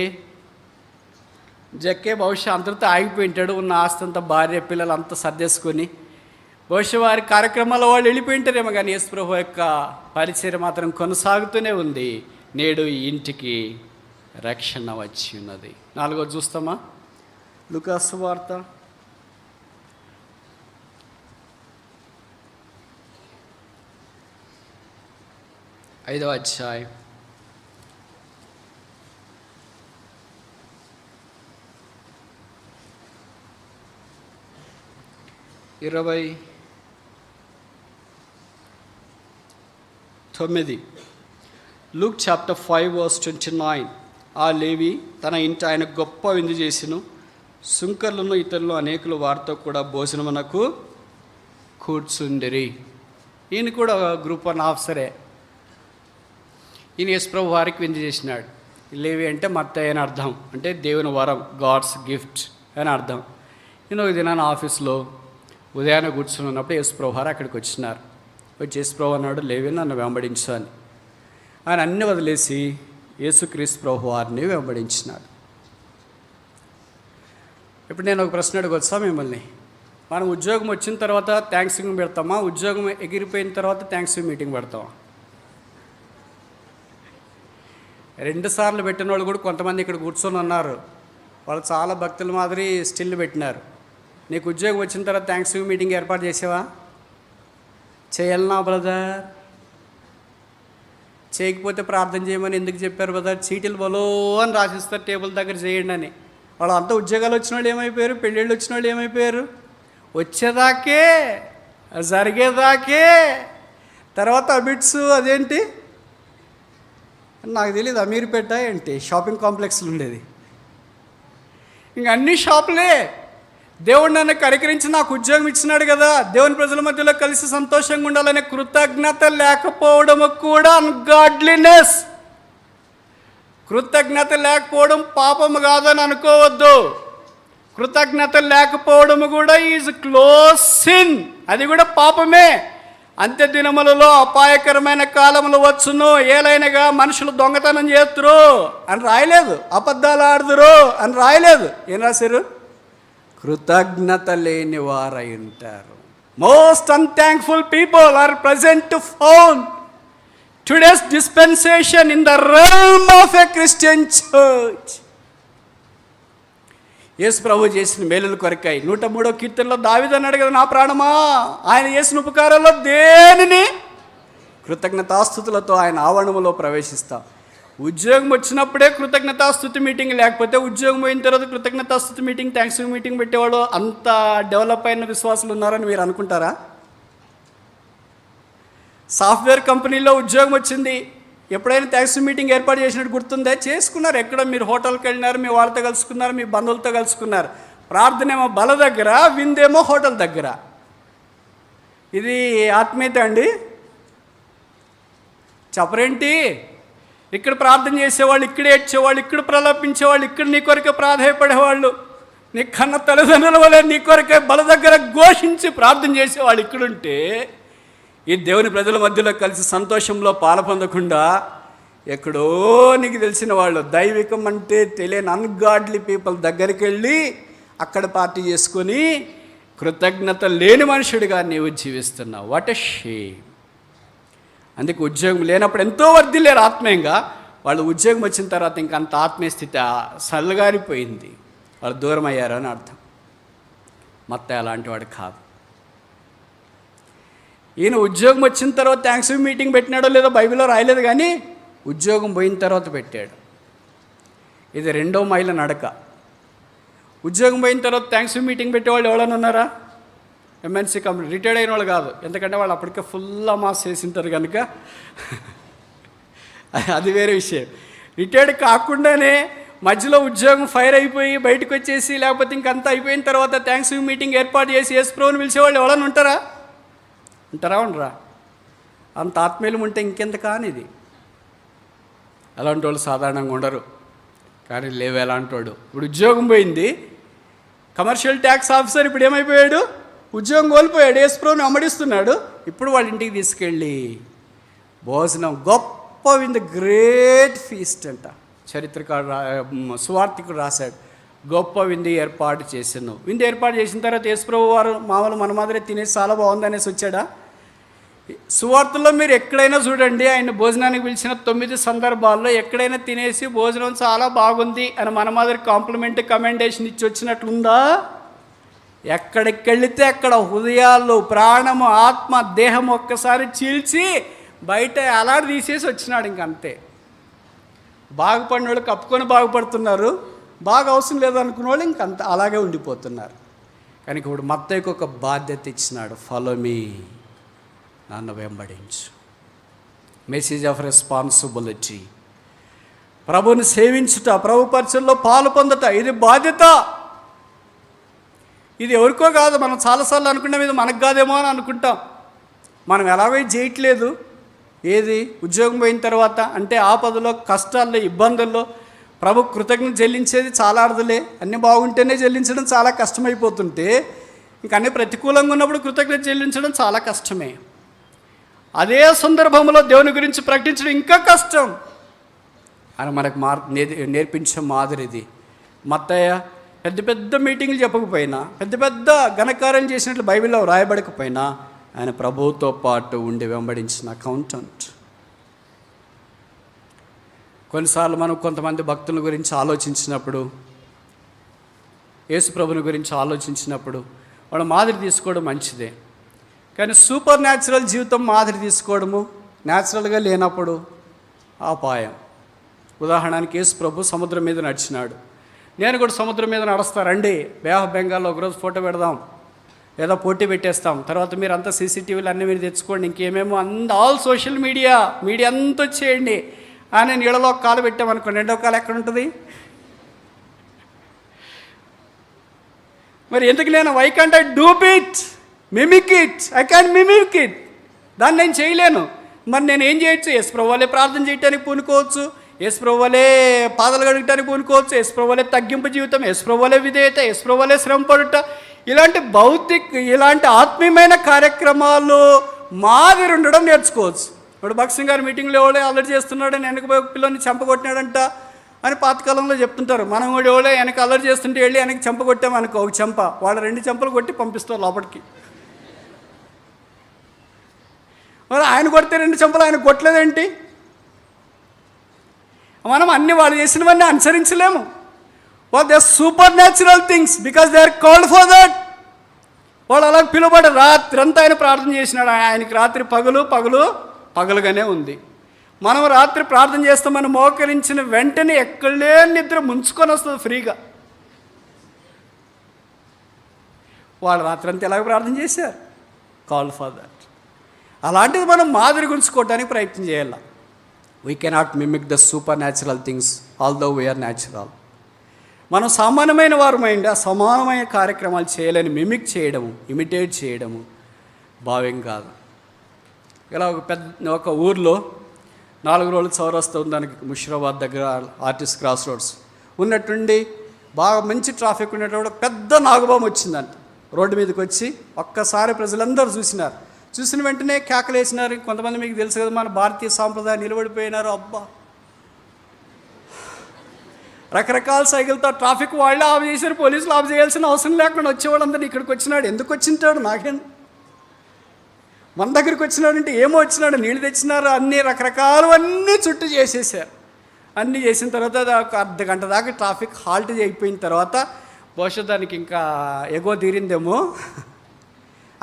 జక్కే బహుశా అంతటితో ఆగిపోయి ఉంటాడు, ఉన్న ఆస్తి అంతా భార్య పిల్లలు అంతా సర్దేసుకొని బహుశా వారి కార్యక్రమాల్లో వాళ్ళు వెళ్ళిపోయి ఉంటారేమో. కానీ యేసుప్రభు యొక్క పరిచర్య మాత్రం కొనసాగుతూనే ఉంది. నేడు ఈ ఇంటికి రక్షణ వచ్చి ఉన్నది. 4వ చూస్తామా, లూకాసు వార్త 5వ అధ్యాయం 29. Luke chapter 5 verse 29. ఆ లేవి తన ఇంటి ఆయన గొప్ప విందు చేసిను, సుంకర్లను ఇతరులు అనేకులు వారితో కూడా భోజనమునకు కూర్చుండిరి. ఈయన కూడా గ్రూప్ 1 ఆఫీసరే. ఈయన యేసుప్రభు వారికి విందు చేసినాడు. లేవి అంటే మత్తయి అని అర్థం, అంటే దేవుని వరం, గాడ్స్ గిఫ్ట్ అని అర్థం. ఈయన ఒక దినాన ఆఫీస్లో ఉదయాన్నే కూర్చుని ఉన్నప్పుడు యేసుప్రభు వారు అక్కడికి వచ్చినారు. వచ్చి యేసుప్రభు అన్నాడు, లేవి నన్ను వెంబడించు అని. ఆయన అన్ని వదిలేసి యేసుక్రీస్తు ప్రభు వారిని వెంబడించినాడు. ఇప్పుడు నేను ఒక ప్రశ్న అడగొచ్చా మిమ్మల్ని? మనం ఉద్యోగం వచ్చిన తర్వాత థ్యాంక్స్ గివింగ్ పెడతామా? ఉద్యోగం ఎగిరిపోయిన తర్వాత థ్యాంక్స్ గివింగ్ మీటింగ్ పెడతామా? 2 సార్లు పెట్టిన వాళ్ళు కూడా కొంతమంది ఇక్కడ కూర్చొని ఉన్నారు. వాళ్ళు చాలా భక్తుల మాదిరి స్టిల్ పెట్టినారు. నీకు ఉద్యోగం వచ్చిన తర్వాత థ్యాంక్స్ గివింగ్ మీటింగ్ ఏర్పాటు చేసావా? చేయాలనా బ్రదర్? చేయకపోతే ప్రార్థన చేయమని ఎందుకు చెప్పారు బ్రదర్? చీటీలు బలో అని రాసిస్తారు టేబుల్ దగ్గర చేయండి అని. వాళ్ళు అంతా ఉద్యోగాలు వచ్చిన వాళ్ళు ఏమైపోయారు? పెళ్ళిళ్ళు వచ్చిన వాళ్ళు ఏమైపోయారు? వచ్చేదాకే, జరిగేదాకే. తర్వాత అబిట్స్ అదేంటి నాకు తెలియదు, అమీర్పేట ఏంటి షాపింగ్ కాంప్లెక్స్లు ఉండేది. ఇంక అన్ని షాపులే. దేవుడు నన్ను కరికరించి నాకు ఉద్యోగం ఇచ్చినాడు కదా, దేవుని ప్రజల మధ్యలో కలిసి సంతోషంగా ఉండాలనే కృతజ్ఞత లేకపోవడము కూడా అన్గాడ్లీనెస్. కృతజ్ఞత లేకపోవడం పాపము కాదని అనుకోవద్దు. కృతజ్ఞత లేకపోవడము కూడా ఈజ్ క్లోజ్ సిన్, అది కూడా పాపమే. అంత్య దినములలో అపాయకరమైన కాలములు వచ్చును, ఏలైనగా మనుషులు దొంగతనం చేస్తురు అని రాయలేదు, అబద్ధాలు ఆడుదురు అని రాయలేదు. ఏం రాశారు? కృతజ్ఞత లేని వారై ఉంటారు. Most unthankful people are present found today's dispensation in the realm of a Christian church. Yesu ప్రభు చేసిన మేలుల కొరకై 103వ కీర్తనలో దావీదు అన్నాడు కదా, నా ప్రాణమా ఆయన చేసిన ఉపకారాల్లో దేనిని కృతజ్ఞతాస్తుతులతో ఆయన ఆవరణములో ప్రవేశిస్తాం. ఉద్యోగం వచ్చినప్పుడే కృతజ్ఞతాస్తుతి మీటింగ్, లేకపోతే ఉద్యోగం పోయిన తర్వాత కృతజ్ఞతాస్తుతి మీటింగ్, థ్యాంక్స్ మీటింగ్ పెట్టేవాడు అంత డెవలప్ అయిన విశ్వాసులు ఉన్నారని మీరు అనుకుంటారా? సాఫ్ట్వేర్ కంపెనీలో ఉద్యోగం వచ్చింది, ఎప్పుడైనా థ్యాంక్స్ మీటింగ్ ఏర్పాటు చేసినట్టు గుర్తుందా? చేసుకున్నారు. ఎక్కడ మీరు హోటల్కి వెళ్ళినారు, మీ వాళ్ళతో కలుసుకున్నారు, మీ బంధువులతో కలుసుకున్నారు. ప్రార్థన ఏమో బల దగ్గర, విందేమో హోటల్ దగ్గర. ఇది ఆత్మీయత అండి? చెప్పరేంటి? ఇక్కడ ప్రార్థన చేసేవాళ్ళు, ఇక్కడ ఏడ్చేవాళ్ళు, ఇక్కడ ప్రలాపించేవాళ్ళు, ఇక్కడ నీ కొరకే ప్రాధాయపడేవాళ్ళు, నీ కన్న తల్లిదండ్రుల వల్ల నీ కొరకే బల దగ్గర ఘోషించి ప్రార్థన చేసేవాళ్ళు ఇక్కడుంటే, ఈ దేవుని ప్రజల మధ్యలో కలిసి సంతోషంలో పాలు పొందకుండా ఎక్కడో నీకు తెలిసిన వాళ్ళు దైవికం అంటే తెలియని అన్గాడ్లీ పీపుల్ దగ్గరికి వెళ్ళి అక్కడ పార్టీ చేసుకొని కృతజ్ఞత లేని మనుషుడిగా నీవు జీవిస్తున్నావు. What a shame. అందుకే ఉద్యోగం లేనప్పుడు ఎంతో వర్ధిల్లేరు ఆత్మీయంగా, వాళ్ళు ఉద్యోగం వచ్చిన తర్వాత ఇంకా అంత ఆత్మీయ స్థితి సల్లగారిపోయింది, వాళ్ళు దూరం అయ్యారు అని అర్థం. మత్తయి అలాంటి వాడు కాదు. ఈయన ఉద్యోగం వచ్చిన తర్వాత థ్యాంక్స్ మీటింగ్ పెట్టినాడో లేదో బైబిల్లో రాయలేదు, కానీ ఉద్యోగం పోయిన తర్వాత పెట్టాడు. ఇది 2వ మైల నడక. ఉద్యోగం పోయిన తర్వాత థ్యాంక్స్ మీటింగ్ పెట్టేవాళ్ళు ఎవరైనా ఉన్నారా? ఎంఎన్సీ కంపెనీ రిటైర్డ్ అయిన వాళ్ళు కాదు, ఎందుకంటే వాళ్ళు అప్పటికే ఫుల్ అమాస్ చేసింటారు కనుక అది వేరే విషయం. రిటైర్డ్ కాకుండానే మధ్యలో ఉద్యోగం ఫైర్ అయిపోయి బయటకు వచ్చేసి లేకపోతే ఇంకంతా అయిపోయిన తర్వాత థ్యాంక్స్ మీటింగ్ ఏర్పాటు చేసి యేసుప్రభుని పిలిచేవాళ్ళు ఎవరైనా ఉంటారా? ఉండరా? అంత ఆత్మీయులు ఉంటే ఇంకెంత కానిది. అలాంటి వాళ్ళు సాధారణంగా ఉండరు, కానీ లేవు ఎలాంటి వాడు. ఇప్పుడు ఉద్యోగం పోయింది, కమర్షియల్ ట్యాక్స్ ఆఫీసర్ ఇప్పుడు ఏమైపోయాడు? ఉద్యోగం కోల్పోయాడు, యేసుప్రభుని అమ్మడిస్తున్నాడు. ఇప్పుడు వాళ్ళ ఇంటికి తీసుకెళ్ళి భోజనం గొప్ప విందు, గ్రేట్ ఫీస్ట్ అంట. చరిత్రకారు సువార్తికుడు రాశాడు, గొప్ప విందు ఏర్పాటు చేసాను. విందు ఏర్పాటు చేసిన తర్వాత యేసుప్రభు వారు మామూలు మన మాదిరే తినేసి చాలా బాగుందనేసి వచ్చాడా? సువార్తల్లో మీరు ఎక్కడైనా చూడండి, ఆయన భోజనానికి పిలిచిన 9 సందర్భాల్లో ఎక్కడైనా తినేసి భోజనం చాలా బాగుంది అని మన మాదిరి కాంప్లిమెంట్ కమెండేషన్ ఇచ్చి వచ్చినట్లుందా? ఎక్కడికి వెళితే అక్కడ హృదయాల్లో ప్రాణము ఆత్మ దేహం ఒక్కసారి చీల్చి బయట అలాడి తీసేసి వచ్చినాడు. ఇంకంతే. బాగుపడిన వాళ్ళు కప్పుకొని బాగుపడుతున్నారు, బాగా అవసరం లేదనుకున్న వాళ్ళు ఇంకంత అలాగే ఉండిపోతున్నారు. కానీ ఇప్పుడు మత్తయికి ఒక బాధ్యత ఇచ్చినాడు, ఫాలో మీ, నన్ను వెంబడించు. Message of responsibility. ప్రభుని సేవించుట, ప్రభు పరిచయంలో పాలు పొందట, ఇది బాధ్యత. ఇది ఎవరికో కాదు. మనం చాలాసార్లు అనుకున్నాం ఇది మనకు కాదేమో అని అనుకుంటాం. మనం ఎలాగో చేయట్లేదు. ఏది? ఉద్యోగం పోయిన తర్వాత అంటే ఆపదలో, కష్టాల్లో, ఇబ్బందుల్లో ప్రభు కృతజ్ఞత చెల్లించేది చాలా అర్థలే. అన్నీ బాగుంటేనే చెల్లించడం చాలా కష్టమైపోతుంటే ఇంక అన్నీ ప్రతికూలంగా ఉన్నప్పుడు కృతజ్ఞత చెల్లించడం చాలా కష్టమే. అదే సందర్భంలో దేవుని గురించి ప్రకటించడం ఇంకా కష్టం అని మనకు నేర్పించే మాదిరిది. మత్తయ్య పెద్ద పెద్ద మీటింగ్లు చెప్పకపోయినా, పెద్ద పెద్ద ఘనకార్యం చేసినట్లు బైబిల్లో రాయబడకపోయినా, ఆయన ప్రభువుతో పాటు ఉండి వెంబడించిన అకౌంటెంట్. కొన్నిసార్లు మనం కొంతమంది భక్తుల గురించి ఆలోచించినప్పుడు, యేసు ప్రభుని గురించి ఆలోచించినప్పుడు వాళ్ళ మాదిరి తీసుకోవడం మంచిదే. కానీ సూపర్ న్యాచురల్ జీవితం మాదిరి తీసుకోవడము న్యాచురల్గా లేనప్పుడు అపాయం. ఉదాహరణకి యేసు ప్రభు సముద్రం మీద నడిచినాడు. నేను కూడా సముద్రం మీద నడుస్తారండి, బే ఆఫ్ బెంగాల్లో ఒకరోజు ఫోటో పెడదాం, ఏదో పోటీ పెట్టేస్తాం, తర్వాత మీరు అంతా సీసీటీవీలు అన్నీ మీరు తెచ్చుకోండి, ఇంకేమేమో ఆల్ సోషల్ మీడియా అంతా వచ్చేయండి అని నీళ్ళలో ఒక కాలు పెట్టామనుకోండి, రెండో కాలు ఎక్కడ ఉంటుంది? మరి ఎందుకు నేను why can't I do it, mimic it? I can mimic it. దాన్ని నేను చేయలేను. మరి నేను ఏం చేయొచ్చు? యేసు ప్రభువులే ప్రార్థన చేయడానికి పూనుకోవచ్చు, యేసు ప్రభువులే పాదాలు కడగటానికి పూనుకోవచ్చు, యేసు ప్రభువులే తగ్గింపు జీవితం, యేసు ప్రభువులే విధేయత, యేసు ప్రభువులే శ్రమ పడుట, ఇలాంటి ఆత్మీయమైన కార్యక్రమాలు మాదిరి ఉండడం నేర్చుకోవచ్చు. ఇప్పుడు భక్సింగ్ గారి మీటింగ్లో ఎవడో అల్లరి చేస్తున్నాడు, వెనక పిల్లని చంపగొట్టినాడంట అని పాతకాలంలో చెప్తుంటారు. మనం కూడా ఎవడో వెనక అల్లరి చేస్తుంటే వెళ్ళి వెనక చంపగొట్టామనుకో, ఒక చెంప, వాళ్ళ 2 చెంపలు కొట్టి పంపిస్తారు లోపలికి. మరి ఆయన కొడితే 2 చెంపలు ఆయన కొట్టలేదేంటి? మనం అన్ని వాళ్ళు చేసినవన్నీ అనుసరించలేము. They are super natural things because they are called for that. వాళ్ళు అలా పిలువబడి రాత్రి అంతా ఆయన ప్రార్థన చేసినాడు. ఆయనకి రాత్రి పగలుగానే ఉంది. మనం రాత్రి ప్రార్థన చేస్తామని మోకరించిన వెంటనే ఎక్కడలే నిద్ర ముంచుకొని వస్తుంది ఫ్రీగా. వాళ్ళు రాత్రి అంతా ఎలాగ ప్రార్థన చేశారు? Call for that. అలాంటిది మనం మాదిరి గుంచుకోవడానికి ప్రయత్నం చేయాలి. We cannot mimic the super natural things although we are natural. మనం సామాన్యమైన వారమైండి, ఆ సమానమైన కార్యక్రమాలు చేయాలని మిమిక్ చేయడము, ఇమిటేట్ చేయడము భావ్యం కాదు. ఇలా ఒక ఊర్లో 4 రోజులు చౌరస్తా ఉంది, దానికి ముషిరాబాద్ దగ్గర ఆర్టిస్ట్ క్రాస్ రోడ్స్ ఉన్నట్టుండి బాగా మంచి ట్రాఫిక్ ఉండేటప్పుడు పెద్ద నాగుబాము వచ్చిందంట. రోడ్డు మీదకి వచ్చి ఒక్కసారి ప్రజలందరూ చూసినారు. చూసిన వెంటనే కేకలేసినారు. కొంతమంది మీకు తెలుసు కదా, మన భారతీయ సాంప్రదాయం నిలబడిపోయినారు. అబ్బా రకరకాల సైకిల్తో ట్రాఫిక్ వాళ్ళే ఆఫ్ చేశారు, పోలీసులు ఆఫ్ చేయాల్సిన అవసరం లేకుండా వచ్చేవాళ్ళందరూ ఇక్కడికి వచ్చినాడు. ఎందుకు వచ్చింటాడు నాకేం, మన దగ్గరికి వచ్చినాడంటే ఏమో వచ్చినాడు, నీళ్ళు తెచ్చినారు, అన్నీ రకరకాలవన్నీ చుట్టూ చేసేసారు. అన్నీ చేసిన తర్వాత ఒక అర్ధ గంట దాకా ట్రాఫిక్ హాల్ట్ అయిపోయిన తర్వాత బహుశా దానికి ఇంకా ఎగో తీరిందేమో,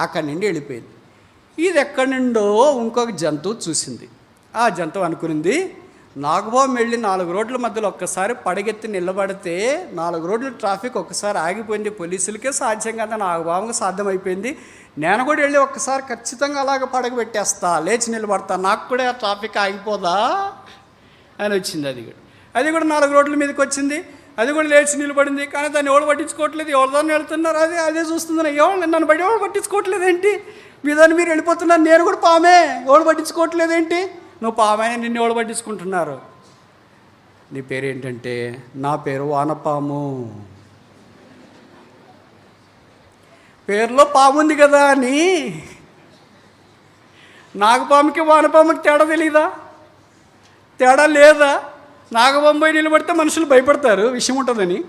అక్కడి నుండి వెళ్ళిపోయింది. ఇది ఎక్కడి నుండో ఇంకొక జంతువు చూసింది. ఆ జంతువు అనుకునింది, నాగబాబు వెళ్ళి 4 రోడ్ల మధ్యలో ఒక్కసారి పడగెత్తి నిలబడితే 4 రోడ్ల ట్రాఫిక్ ఒక్కసారి ఆగిపోయింది, పోలీసులకే సాధ్యం కదా, నాగబాబుకి సాధ్యమైపోయింది, నేను కూడా వెళ్ళి ఒక్కసారి ఖచ్చితంగా అలాగ పడగబెట్టేస్తా, లేచి నిలబడతా, నాకు కూడా ఆ ట్రాఫిక్ ఆగిపోదా అని వచ్చింది. అది కూడా 4 రోడ్ల మీదకి వచ్చింది, అది కూడా లేచి నిలబడింది. కానీ దాన్ని ఎవరు పట్టించుకోవట్లేదు, ఎవరిదాన్ని వెళ్తున్నారు, అదే చూస్తుంది. ఎవరు నన్ను బయట ఎవరు పట్టించుకోవట్లేదు ఏంటి, మీ దాన్ని మీరు వెళ్ళిపోతున్నారు, నేను కూడా పామే, ఎవరు పట్టించుకోవట్లేదు ఏంటి, నువ్వు పామైనా నిన్ను ఎవరు పట్టించుకుంటున్నారు, నీ పేరేంటంటే నా పేరు వానపాము, పేరులో పాము ఉంది కదా అని. నాగపాముకి వానపాముకి తేడా తెలీదా, తేడా లేదా? నాగపాము పోయి నిలబడితే మనుషులు భయపడతారు, విషయం ఉంటుందని,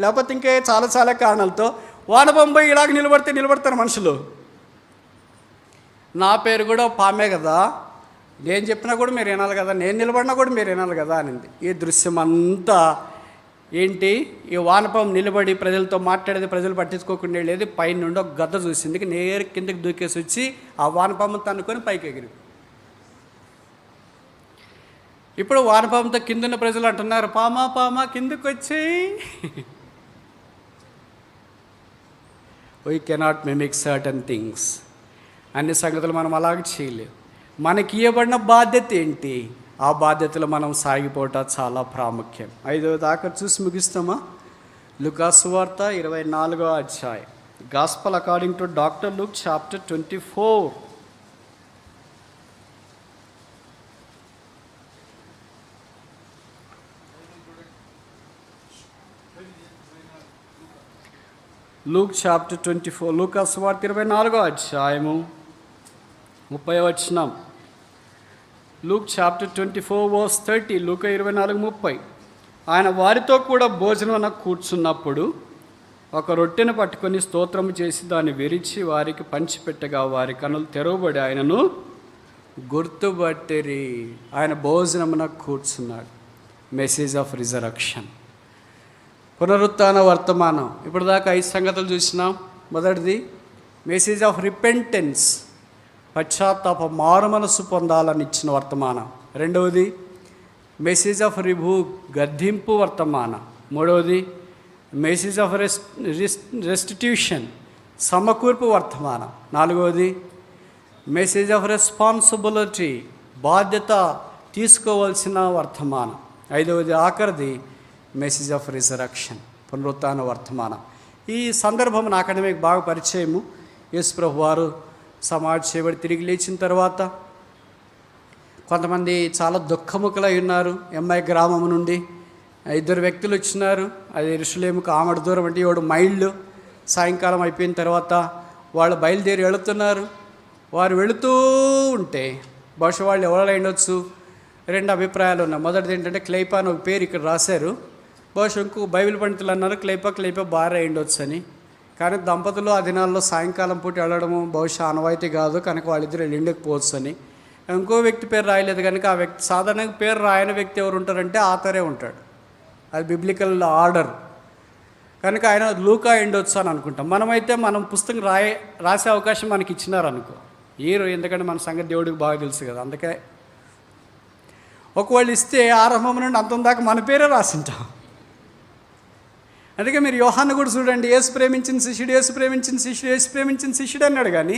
లేకపోతే ఇంకే చాలా కారణాలతో. వానపాము పోయి ఇలాగ నిలబడతారు మనుషులు. నా పేరు కూడా పామే కదా, నేను చెప్పినా కూడా మీరు వినాలి కదా, నేను నిలబడినా కూడా మీరు వినాలి కదా అనింది. ఈ దృశ్యం అంతా ఏంటి, ఈ వానపాము నిలబడి ప్రజలతో మాట్లాడేది, ప్రజలు పట్టించుకోకుండా వెళ్ళేది, పైన నుండి ఒక గద్ద చూసింది, నేరు కిందకి దూకేసి వచ్చి ఆ వానపాము తన్నుకొని పైకి ఎగిరి. ఇప్పుడు వానపాముతో కిందున్న ప్రజలు అంటున్నారు, పామా కిందకు వచ్చేయి. We cannot mimic certain things, అన్ని సంగతులు మనం అలాగే చేయలేము. మనకి ఇవ్వబడిన బాధ్యత ఏంటి, ఆ బాధ్యతలు మనం సాగిపోవటం చాలా ప్రాముఖ్యం. 5వ దాకా చూసి ముగిస్తామా? లూకాసు సువార్త 24వ అధ్యాయం, gospel according to doctor Luke chapter 24. Luke chapter 24, లూకాసు సువార్త 24వ అధ్యాయము 30వ వచనం. లూక్ చాప్టర్ 24 వర్స్ 30, లూకా 24:30. ఆయన వారితో కూడా భోజనం కూర్చున్నప్పుడు ఒక రొట్టెను పట్టుకొని స్తోత్రము చేసి దాన్ని విరిచి వారికి పంచిపెట్టగా వారి కనులు తెరవబడి ఆయనను గుర్తుపట్టిరి. ఆయన భోజనమున కూర్చున్నాడు. మెసేజ్ ఆఫ్ రిజరక్షన్, పునరుత్థాన వర్తమానం. ఇప్పుడు దాకా 5 సంగతులు చూసినాం. మొదటిది మెసేజ్ ఆఫ్ రిపెంటెన్స్, పశ్చాత్తాప మారు మనసు పొందాలని ఇచ్చిన వర్తమానం. రెండవది మెసేజ్ ఆఫ్ రిబూక్, గద్దింపు వర్తమానం. మూడవది మెసేజ్ ఆఫ్ రెస్టిట్యూషన్, సమకూర్పు వర్తమానం. నాలుగవది మెసేజ్ ఆఫ్ రెస్పాన్సిబిలిటీ, బాధ్యత తీసుకోవాల్సిన వర్తమానం. ఐదవది ఆఖరిది మెసేజ్ ఆఫ్ రిజరక్షన్, పునరుత్థాన వర్తమానం. ఈ సందర్భం నాకంటే మీకు బాగా పరిచయము. యేసు ప్రభు వారు సమాధి చేయబడి తిరిగి లేచిన తర్వాత కొంతమంది చాలా దుఃఖముఖులై ఉన్నారు. ఎంఐ గ్రామం నుండి 2 వ్యక్తులు వచ్చినారు. అది యెరూషలేముకు ఆమడ దూరం, అంటే 7 మైళ్ళు. సాయంకాలం అయిపోయిన తర్వాత వాళ్ళు బయలుదేరి వెళుతున్నారు. వారు వెళుతూ ఉంటే బహుశా వాళ్ళు ఎవరైనా ఉండొచ్చు. 2 అభిప్రాయాలు ఉన్నాయి. మొదటిది ఏంటంటే క్లైపా అని ఒక పేరు ఇక్కడ రాశారు. బహుశా ఇంకో బైబిల్ పండితులు అన్నారు క్లైపా భార్య అయిండొచ్చు అని. కానీ దంపతులు ఆ దినాల్లో సాయంకాలం పూట వెళ్ళడము బహుశా ఆనవాయితీ కాదు, కనుక వాళ్ళిద్దరు వెళ్ళిండకపోవచ్చు అని. ఇంకో వ్యక్తి పేరు రాయలేదు కనుక ఆ వ్యక్తి, సాధారణంగా పేరు రాయని వ్యక్తి ఎవరు ఉంటారంటే ఆథరే ఉంటాడు. అది బిబ్లికల్ ఆర్డర్ కనుక ఆయన లూకా అయిండొచ్చు అని అనుకుంటాం. మనమైతే మనం పుస్తకం రాసే అవకాశం మనకి ఇచ్చినారు అనుకో, ఎందుకంటే మన సంగతి దేవుడికి బాగా తెలుసు కదా. అందుకే ఒకవేళ ఇస్తే ఆరంభం నుండి అంతం దాకా మన పేరే రాసింటాం. అందుకే మీరు యోహాను కూడా చూడండి, యేసు ప్రేమించిన శిష్యుడు, యేసు ప్రేమించిన శిష్యుడు, యేసు ప్రేమించిన శిష్యుడు అన్నాడు. కానీ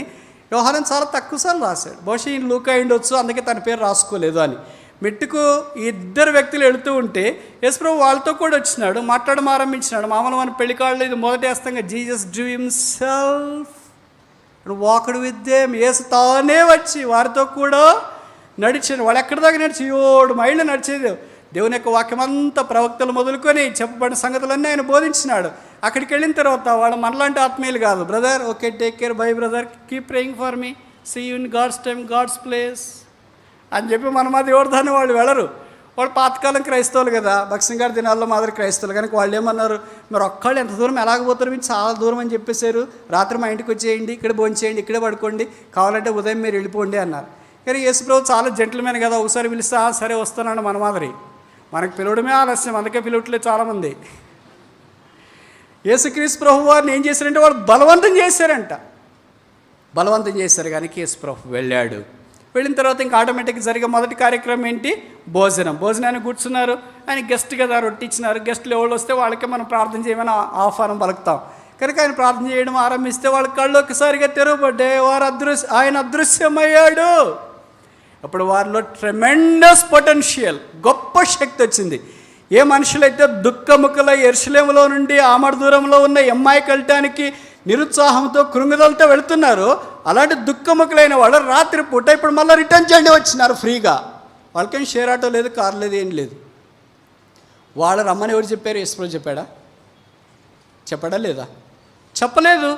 యోహాను చాలా తక్కువసార్లు రాశాడు. బహుశా ఈయన లూకా అయిండొచ్చు, అందుకే తన పేరు రాసుకోలేదు అని. మెట్టుకు 2 వ్యక్తులు వెళుతూ ఉంటే యేసుప్రభు వాళ్ళతో కూడా వచ్చినాడు, మాట్లాడడం ఆరంభించినాడు. మామూలు మన పెళ్లికాళ్ళు ఇది మొదటి వేస్తాం, Jesus drew himself walked with them. Yesu తానే వచ్చి వారితో కూడా నడిచాడు. వాళ్ళు ఎక్కడి దాకా నడిచి 7 మైళ్ళు నడిచేది. దేవుని యొక్క వాక్యం అంతా ప్రవక్తలు మొదలుకొని చెప్పబడిన సంగతులన్నీ ఆయన బోధించినాడు. అక్కడికి వెళ్ళిన తర్వాత వాళ్ళు మనలాంటి ఆత్మీయులు కాదు. Brother okay, take care, bye brother, keep praying for me, see you in God's time, God's place అని చెప్పి మన మాది ఎవరిదాన్ని వాళ్ళు వెళ్ళరు. వాళ్ళు పాతకాలం క్రైస్తవులు కదా, భక్సింగ్ గారి దినాల్లో మాదిరి క్రైస్తవులు. కనుక వాళ్ళు ఏమన్నారు, మీరు ఒక్కళ్ళు ఎంత దూరం ఎలాగపోతారు, మీరు చాలా దూరం అని చెప్పేశారు, రాత్రి మా ఇంటికి వచ్చేయండి, ఇక్కడ భోంచేయండి, ఇక్కడే పడుకోండి, కావాలంటే ఉదయం మీరు వెళ్ళిపోండి అన్నారు. కానీ యేసుప్రభు చాలా జెంటిల్మెన్ కదా, ఒకసారి పిలిస్తే సరే వస్తానండి మన మాదిరి. మనకు పిలవడమే ఆలస్యం, అందుకే పిలవట్లేదు చాలామంది. యేసుక్రీస్తు ప్రభు వారిని ఏం చేశారంటే వాళ్ళు బలవంతం చేశారు. కానీ యేసు ప్రభు వెళ్ళాడు. వెళ్ళిన తర్వాత ఇంకా ఆటోమేటిక్గా జరిగే మొదటి కార్యక్రమం ఏంటి, భోజనాన్ని కూర్చున్నారు. ఆయన గెస్ట్ కదా, రొట్టి ఇచ్చినారు. గెస్ట్లు ఎవరు వస్తే వాళ్ళకే మనం ప్రార్థన చేయమని ఆహ్వానం పలుకుతాం. కనుక ఆయన ప్రార్థన చేయడం ఆరంభిస్తే వాళ్ళ కళ్ళు ఒక్కసారిగా తెరవబడ్డాయి. ఆయన అదృశ్యమయ్యాడు. అప్పుడు వారిలో ట్రెమెండస్ పొటెన్షియల్, గొప్ప శక్తి వచ్చింది. ఏ మనుషులైతే దుఃఖముఖుల యెరూషలేములో నుండి ఆమడ దూరంలో ఉన్న ఎమ్మాయికి వెళ్ళటానికి నిరుత్సాహంతో కృంగుదలతో వెళుతున్నారు, అలాంటి దుఃఖముఖులైన వాళ్ళు రాత్రి పూట ఇప్పుడు మళ్ళీ రిటర్న్ చేయండి వచ్చినారు ఫ్రీగా. వాళ్ళకేం షేర్ ఆటో లేదు, కారు లేదు, ఏం లేదు. వాళ్ళు రమ్మని ఎవరు చెప్పారు? యేసుప్రభు చెప్పాడా లేదా? చెప్పలేదు.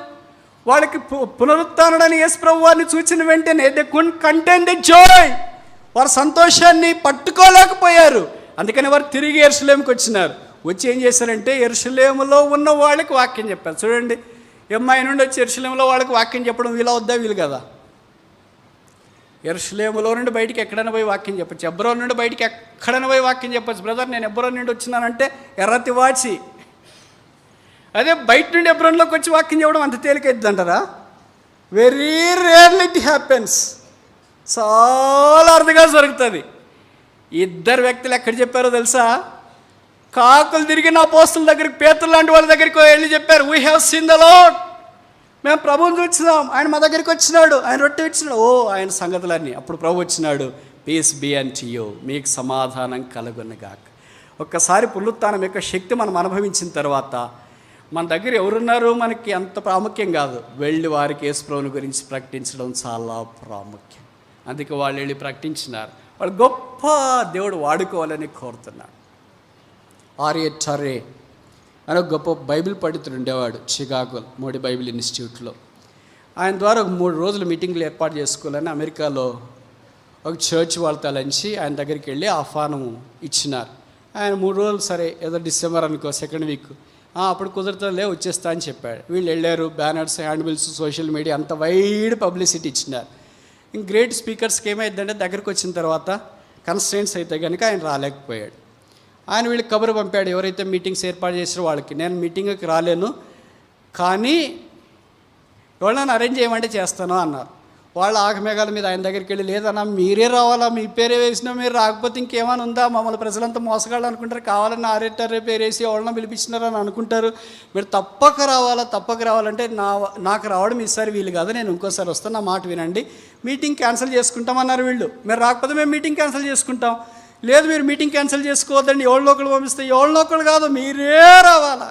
వాళ్ళకి పునరుత్థానుడని యేసుప్రభు వారిని చూసిన వెంటనే they could contain the Joy, వారు సంతోషాన్ని పట్టుకోలేకపోయారు. అందుకని వారు తిరిగి యెరూషలేముకి వచ్చినారు. వచ్చి ఏం చేశారంటే యెరూషలేములో ఉన్న వాళ్ళకి వాక్యం చెప్పారు. చూడండి, ఎమ్మాయి నుండి వచ్చి యెరూషలేములో వాళ్ళకి వాక్యం చెప్పడం వీలు కదా. యెరూషలేములో నుండి బయటికి ఎక్కడైనా పోయి వాక్యం చెప్పచ్చు, ఎబ్రోన్ నుండి బయటికి ఎక్కడైనా పోయి వాక్యం చెప్పచ్చు. బ్రదర్ నేను ఎబ్రోన్ నుండి వచ్చినానంటే ఎర్రతి వాచి. అదే బయట నుండి ఎబ్రోన్లోకి వచ్చి వాక్యం చెప్పడం అంత తేలికైద్ది అంటారా? Very rarely it happens. చాలా అరుదుగా జరుగుతుంది. ఇద్దరు వ్యక్తులు ఎక్కడ చెప్పారో తెలుసా? కాకులు తిరిగిన అపోస్తలుల దగ్గరికి, పేతురు లాంటి వాళ్ళ దగ్గరికి వెళ్ళి చెప్పారు, we have seen the lord, మేము ప్రభువుని చూస్తున్నాం, ఆయన మా దగ్గరికి వచ్చినాడు, ఆయన రొట్టె ఇచ్చినాడు. ఓ ఆయన సంగతులన్నీ. అప్పుడు ప్రభు వచ్చినాడు, పీస్ బీ అండ్ యూ, మీకు సమాధానం కలుగునుగాక. ఒక్కసారి పునరుత్థానం యొక్క శక్తి మనం అనుభవించిన తర్వాత మన దగ్గర ఎవరున్నారు మనకి అంత ప్రాముఖ్యం కాదు, వెళ్ళి వారికి యేసు ప్రభువుని గురించి ప్రకటించడం చాలా ప్రాముఖ్యం. అందుకే వాళ్ళు వెళ్ళి ప్రకటించినారు. వాళ్ళు గొప్ప దేవుడు వాడుకోవాలని కోరుతున్నాడు. ఆర్ఏ టర్రే అని ఒక గొప్ప బైబిల్ పండితుడు ఉండేవాడు చికాగో మోడీ బైబిల్ ఇన్స్టిట్యూట్లో. ఆయన ద్వారా ఒక 3 రోజులు మీటింగ్లు ఏర్పాటు చేసుకోవాలని అమెరికాలో ఒక చర్చ్ వాళ్ళతో లంచి ఆయన దగ్గరికి వెళ్ళి ఆహ్వానం ఇచ్చినారు. ఆయన 3 రోజులు సరే, ఏదో డిసెంబర్ అనుకో, సెకండ్ వీక్, అప్పుడు కుదరతలే వచ్చేస్తా అని చెప్పాడు. వీళ్ళు వెళ్ళారు, బ్యానర్స్, హ్యాండ్బిల్స్, సోషల్ మీడియా అంత వైడ్ పబ్లిసిటీ ఇచ్చినారు. ఇంక గ్రేట్ స్పీకర్స్కి ఏమైందంటే దగ్గరికి వచ్చిన తర్వాత కన్స్ట్రెయింట్స్ అయితే కనుక ఆయన రాలేకపోయాడు. ఆయన వీళ్ళకి కబురు పంపాడు, ఎవరైతే మీటింగ్స్ ఏర్పాటు చేసారో వాళ్ళకి, నేను మీటింగ్కి రాలేను కానీ ఎవరైనా అరేంజ్ చేయమంటే చేస్తాను అన్నారు. వాళ్ళ ఆగమేఘాల మీద ఆయన దగ్గరికి వెళ్ళి, లేదన్నా మీరే రావాలా, మీ పేరే వేసినా, మీరు రాకపోతే ఇంకేమైనా ఉందా, మమ్మల్ని ప్రజలంతా మోసగాళ్ళు అనుకుంటారు, కావాలని ఆరేటర్రే పేరు వేసి ఎవరన్నా పిలిపించినారని అనుకుంటారు, మీరు తప్పక రావాలంటే నాకు రావడం ఈసారి వీలు కాదు, నేను ఇంకోసారి వస్తాను, నా మాట వినండి, మీటింగ్ క్యాన్సిల్ చేసుకుంటామన్నారు వీళ్ళు. మీరు రాకపోతే మేము మీటింగ్ క్యాన్సిల్ చేసుకుంటాం. లేదు, మీరు మీటింగ్ క్యాన్సిల్ చేసుకోవద్దండి, ఎవరినో ఒకళ్ళు పంపిస్తే, ఎవరినో ఒకళ్ళు కాదు మీరే రావాలా.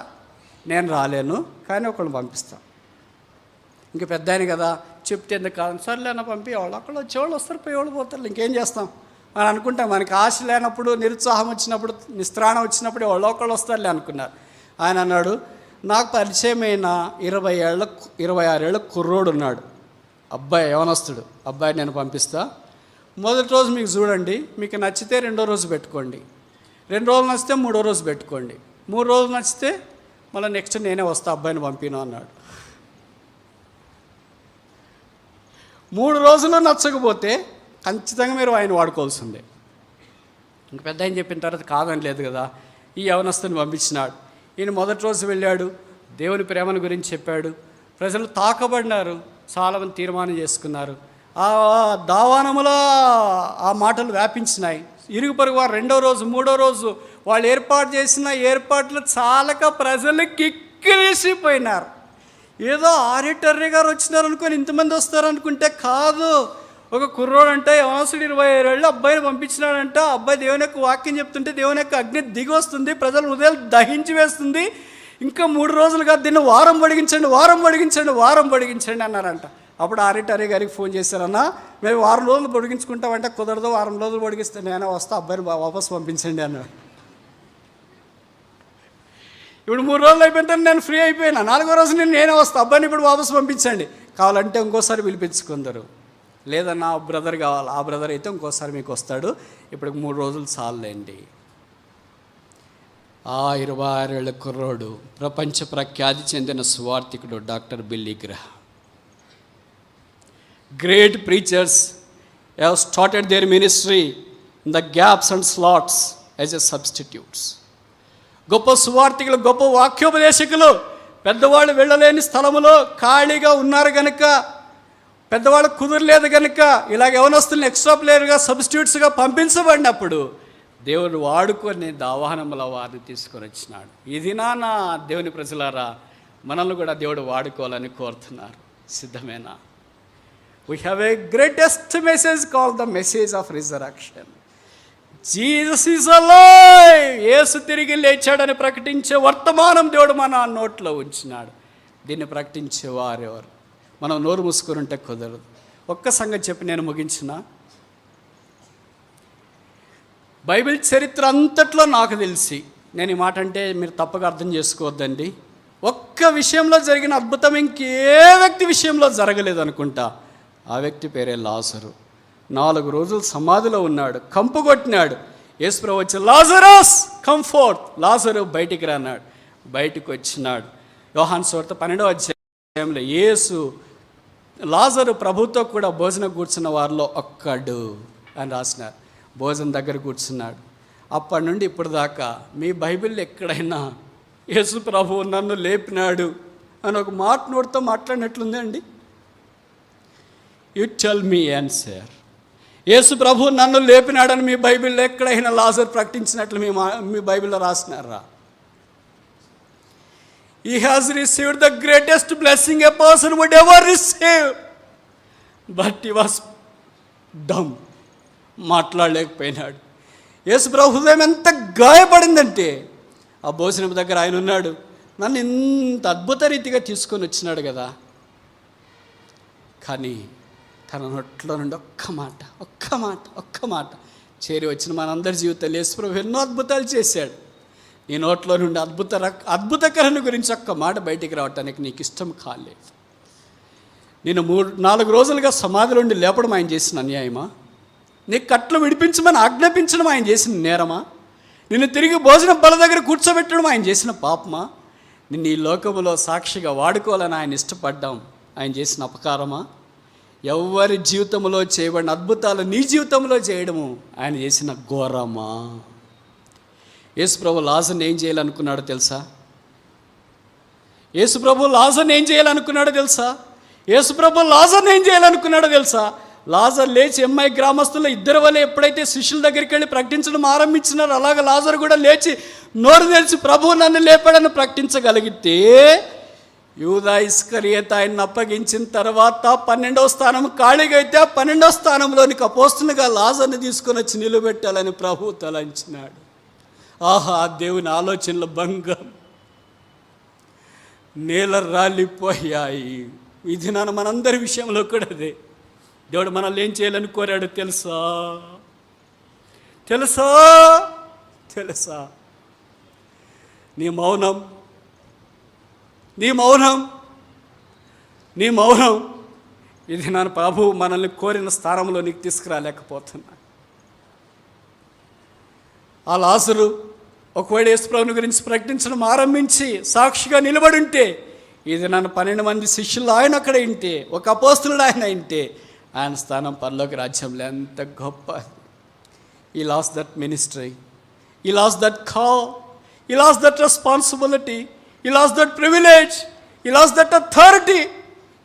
నేను రాలేను కానీ ఒకళ్ళు పంపిస్తాం. ఇంక పెద్ద ఆయన కదా, చెప్తే ఎందుకు కాదు, సర్లేనా పంపి, వాళ్ళు అక్కడ వచ్చేవాళ్ళు వస్తారు, పోయేవాళ్ళు పోతారు, ఇంకేం చేస్తాం అని అనుకుంటాం. మనకి ఆశ లేనప్పుడు, నిరుత్సాహం వచ్చినప్పుడు, నిస్త్రాణం వచ్చినప్పుడు వాళ్ళు ఒకళ్ళు వస్తారులే అనుకున్నారు. ఆయన అన్నాడు, నాకు పరిచయమైన 26 ఏళ్ళ కుర్రోడు ఉన్నాడు, అబ్బాయి యవనస్తుడు, అబ్బాయి నేను పంపిస్తా. మొదటి రోజు మీకు చూడండి, మీకు నచ్చితే 2వ రోజు పెట్టుకోండి, 2 రోజులు నచ్చితే 3వ రోజు పెట్టుకోండి, 3 రోజులు నచ్చితే మళ్ళీ నెక్స్ట్ నేనే వస్తా, అబ్బాయిని పంపిను అన్నాడు. 3 రోజులు నచ్చకపోతే ఖచ్చితంగా మీరు ఆయన వాడుకోవాల్సిందే. ఇంక పెద్ద ఆయన చెప్పిన తర్వాత కాదని లేదు కదా, ఈ యవనస్తుని పంపించినాడు. ఈయన మొదటి రోజు వెళ్ళాడు, దేవుని ప్రేమను గురించి చెప్పాడు, ప్రజలు తాకబడినారు, చాలామంది తీర్మానం చేసుకున్నారు. ఆ దావానములో ఆ మాటలు వ్యాపించినాయి. ఇరుగు పొరుగు వారు 2వ రోజు, 3వ రోజు వాళ్ళు ఏర్పాటు చేసిన ఏర్పాట్లు చాలక ప్రజలు కిక్కిరిసిపోయినారు. ఏదో ఆరిటర్రీ గారు వచ్చినారు అనుకొని ఇంతమంది వస్తారనుకుంటే కాదు. ఒక కుర్రోడు అంటే యవనస్తుడు 27 ఏళ్ళు అబ్బాయిని పంపించినాడంట. అబ్బాయి దేవుని యొక్క వాక్యం చెప్తుంటే దేవుని యొక్క అగ్ని దిగి వస్తుంది, ప్రజల హృదయాలు దహించి వేస్తుంది. ఇంకా 3 రోజులు కాదు, దీన్ని వారం పొడిగించండి అన్నారంట. అప్పుడు ఆరిటర్రీ గారికి ఫోన్ చేశారన్నా, మేము 6 రోజులు పొడిగించుకుంటామంటే కుదరదు, 6 రోజులు పొడిగిస్తే నేనే వస్తా, అబ్బాయిని వాపస్ పంపించండి అన్నాడు. ఇప్పుడు 3 రోజులు అయిపోయిన నేను ఫ్రీ అయిపోయినా, 4వ రోజు నేనే వస్తా, అబ్బాయిని ఇప్పుడు వాపసు పంపించండి, కావాలంటే ఇంకోసారి పిలిపించుకుందరు. లేదన్నా ఆ బ్రదర్ కావాలి, ఆ బ్రదర్ అయితే ఇంకోసారి మీకు వస్తాడు, ఇప్పుడు 3 రోజులు చాలులేండి. ఆ 26 ఏళ్ళ కుర్రోడు ప్రపంచ ప్రఖ్యాతి చెందిన సువార్థికుడు doctor Billy Graham. Great preachers have started their ministry in the gaps and slots as a substitutes. గొప్ప సువార్థికులు, గొప్ప వాక్యోపదేశకులు పెద్దవాళ్ళు వెళ్ళలేని స్థలములో ఖాళీగా ఉన్నారు కనుక, పెద్దవాళ్ళు కుదరలేదు కనుక ఇలాగ యవనస్తుల్ని ఎక్స్ట్రా ప్లేయర్గా సబ్స్టిట్యూట్స్గా పంపించబడినప్పుడు దేవుడు వాడుకొని ఆహ్వానముల వారిని తీసుకొని వచ్చినాడు. ఇది నా దేవుని ప్రజలారా, మనల్ని కూడా దేవుడు వాడుకోవాలని కోరుతున్నారు. సిద్ధమేనా? We have a greatest message called the message of resurrection. Jesus is alive. యేసు తిరిగి లేచాడని ప్రకటించే వర్తమానం దేవుడు మన నోట్లో ఉంచినాడు. దీన్ని ప్రకటించే వారెవరు? మనం నోరు మూసుకొని ఉంటే కుదరదు. ఒక్క సంగతి చెప్పి నేను ముగించిన. బైబిల్ చరిత్ర అంతట్లో నాకు తెలిసి, నేను ఈ మాట అంటే మీరు తప్పగా అర్థం చేసుకోవద్దండి, ఒక్క విషయంలో జరిగిన అద్భుతం ఇంకే వ్యక్తి విషయంలో జరగలేదు అనుకుంటా. ఆ వ్యక్తి పేరే లాజరు. 4 రోజులు సమాధిలో ఉన్నాడు, కంపు కొట్టినాడు. యేసుప్రభు వచ్చి లాజరస్ కమ్ ఫోర్త్, లాజరు బయటికి రాన్నాడు. బయటికి వచ్చినాడు. యోహాను సువార్త 12వ అధ్యాయంలో యేసు లాజరు ప్రభుతో కూడా భోజనం కూర్చున్న వారిలో ఒక్కడు అని రాసినారు. భోజనం దగ్గర కూర్చున్నాడు. అప్పటి నుండి ఇప్పుడు దాకా మీ బైబిల్లో ఎక్కడైనా యేసు ప్రభువు నన్ను లేపినాడు అని ఒక మాట నోటితో మాట్లాడినట్లుంది అండి? You tell me answer. Yesu ప్రభు నన్ను లేపినాడని మీ బైబిల్లో ఎక్కడైనా లాజర్ ప్రకటించినట్లు మీ బైబిల్లో రాసినారా? He has received the greatest blessing a person would ever receive, but he was dumb. మాట్లాడలేకపోయినాడు. యేసు ప్రభు హృదయం ఎంత గాయపడిందంటే, ఆ భోజనం దగ్గర ఆయన ఉన్నాడు, నన్ను ఇంత అద్భుత రీతిగా తీసుకొని వచ్చినాడు కదా, కానీ తన నోట్లో నుండి ఒక్క మాట చేరి వచ్చిన మనందరి జీవితాలు యేసు ప్రభు ఎన్నో అద్భుతాలు చేశాడు. నీ నోట్లో నుండి అద్భుతకరణ గురించి ఒక్క మాట బయటికి రావటానికి నీకు ఇష్టం కాలేదు. నేను 4 రోజులుగా సమాధిలో ఉండి లేపడం ఆయన చేసిన అన్యాయమా? నీకు కట్లు విడిపించమని ఆజ్ఞాపించడం ఆయన చేసిన నేరమా? నిన్ను తిరిగి భోజనం బల దగ్గర కూర్చోబెట్టడం ఆయన చేసిన పాపమా? నిన్ను ఈ లోకములో సాక్షిగా వాడుకోవాలని ఆయన ఇష్టపడ్డాం ఆయన చేసిన అపకారమా? ఎవరి జీవితంలో చేయబడిన అద్భుతాలు నీ జీవితంలో చేయడము ఆయన చేసిన ఘోరమా? యేసుప్రభు లాజర్ని ఏం చేయాలనుకున్నాడో తెలుసా? యేసుప్రభు లాజర్ని ఏం చేయాలనుకున్నాడో తెలుసా? లాజర్ లేచి ఎమ్మాయి గ్రామస్తుల్లో 2 వలె ఎప్పుడైతే శిష్యుల దగ్గరికి వెళ్ళి ప్రకటించడం ఆరంభించినారో అలాగే లాజర్ కూడా లేచి నోరు తెరిచి ప్రభువు నన్ను లేపాడని ప్రకటించగలిగితే, యూదా ఇస్కరియోతు ఆయన్ని అప్పగించిన తర్వాత 12వ స్థానం ఖాళీగా అయితే ఆ 12వ స్థానంలోనికి అపోస్తలుగా లాజర్ని తీసుకొని వచ్చి నిలబెట్టాలని ప్రభువు తలంచినాడు. ఆహా, దేవుని ఆలోచనల భంగం. నేల రాలిపోయాయి. ఈ దినాన మనందరి విషయంలో కూడా అదే. దేవుడు మనల్ని ఏం చేయాలని కోరాడు తెలుసా? నీ మౌనం ఇది నా ప్రభు మనల్ని కోరిన స్థానంలో నీకు తీసుకురాలేకపోతున్నా. ఆ లాజరు ఒకవేళ యేసుప్రభుని గురించి ప్రకటించడం ఆరంభించి సాక్షిగా నిలబడుంటే, ఇది నన్ను 12 మంది శిష్యులు ఆయన అక్కడ ఇంటే, ఒక అపోస్తలుడు ఆయన ఇంటే, ఆయన స్థానం పరలోక రాజ్యంలో ఎంత గొప్ప. He lost that ministry, he lost that call, he lost that responsibility, he lost that privilege, he lost that authority,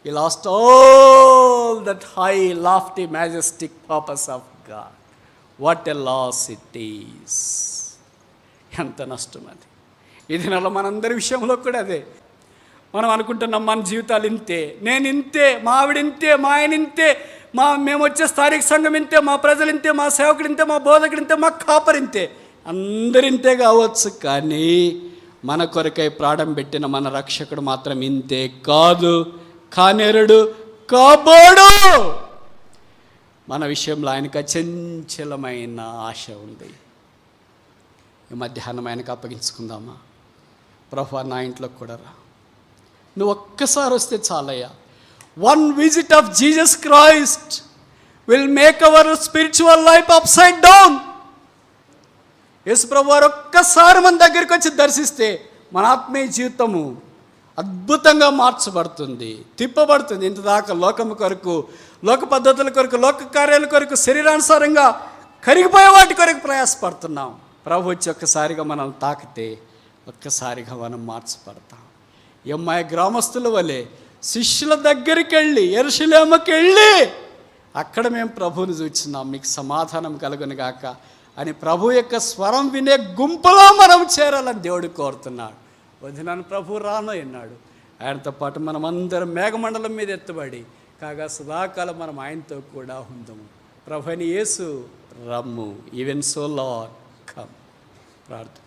he lost all that high, lofty, majestic purpose of God. What a loss it is. ఎంత నష్టం అది. ఇది నెల మనందరి విషయంలో కూడా అదే. మనం అనుకుంటున్నాం మన జీవితాలు ఇంతే, నేను ఇంతే, మా ఆవిడ ఇంతే, మా ఆయన ఇంతే, మేము వచ్చే స్థానిక సంఘం ఇంతే, మా ప్రజలు ఇంతే, మా సేవకుడు ఇంతే, మా బోధకుడు ఇంతే, మా కాపరి ఇంతే. అందరింతే కావచ్చు, కానీ మన కొరకై ప్రాణం పెట్టిన మన రక్షకుడు మాత్రం ఇంతే కాదు, కానేరుడు, కాబోడు. మన విషయంలో ఆయనకు అచంచలమైన ఆశ ఉంది. ఈ మధ్యాహ్నం ఆయనకు అప్పగించుకుందామా? ప్రభువా, నా ఇంట్లోకి కూడా రా, నువ్వు ఒక్కసారి వస్తే చాలయ్యా. 1 visit of Jesus Christ will make our spiritual life up side down. యేసుప్రభు వారు ఒక్కసారి మన దగ్గరికి వచ్చి దర్శిస్తే మన ఆత్మీయ జీవితము అద్భుతంగా మార్చబడుతుంది, తిప్పబడుతుంది. ఇంతదాకా లోకము కొరకు, లోక పద్ధతుల కొరకు, లోక కార్యాల కొరకు, శరీరానుసారంగా కరిగిపోయే వాటి కొరకు ప్రయాసపడుతున్నాం. ప్రభు వచ్చి ఒక్కసారిగా మనం తాకితే ఒక్కసారిగా మనం మార్చబడతాం. యెమ్మాయి గ్రామస్తుల వలె శిష్యుల దగ్గరికి వెళ్ళి, యెరూషలేముకి వెళ్ళి అక్కడ మేము ప్రభువుని చూస్తున్నాం, మీకు సమాధానం కలుగును గాక అని ప్రభు యొక్క స్వరం వినే గుంపులో మనం చేరాలని దేవుడు కోరుతున్నాడు. వదినాను ప్రభు రాను అన్నాడు. ఆయనతో పాటు మనం అందరం మేఘమండలం మీద ఎత్తబడి కాగా సదాకాలం మనం ఆయనతో కూడా ఉందము. ప్రభుని యేసు రమ్ము, ఈవెన్ సో లార్డ్ కమ్. ప్రార్థన.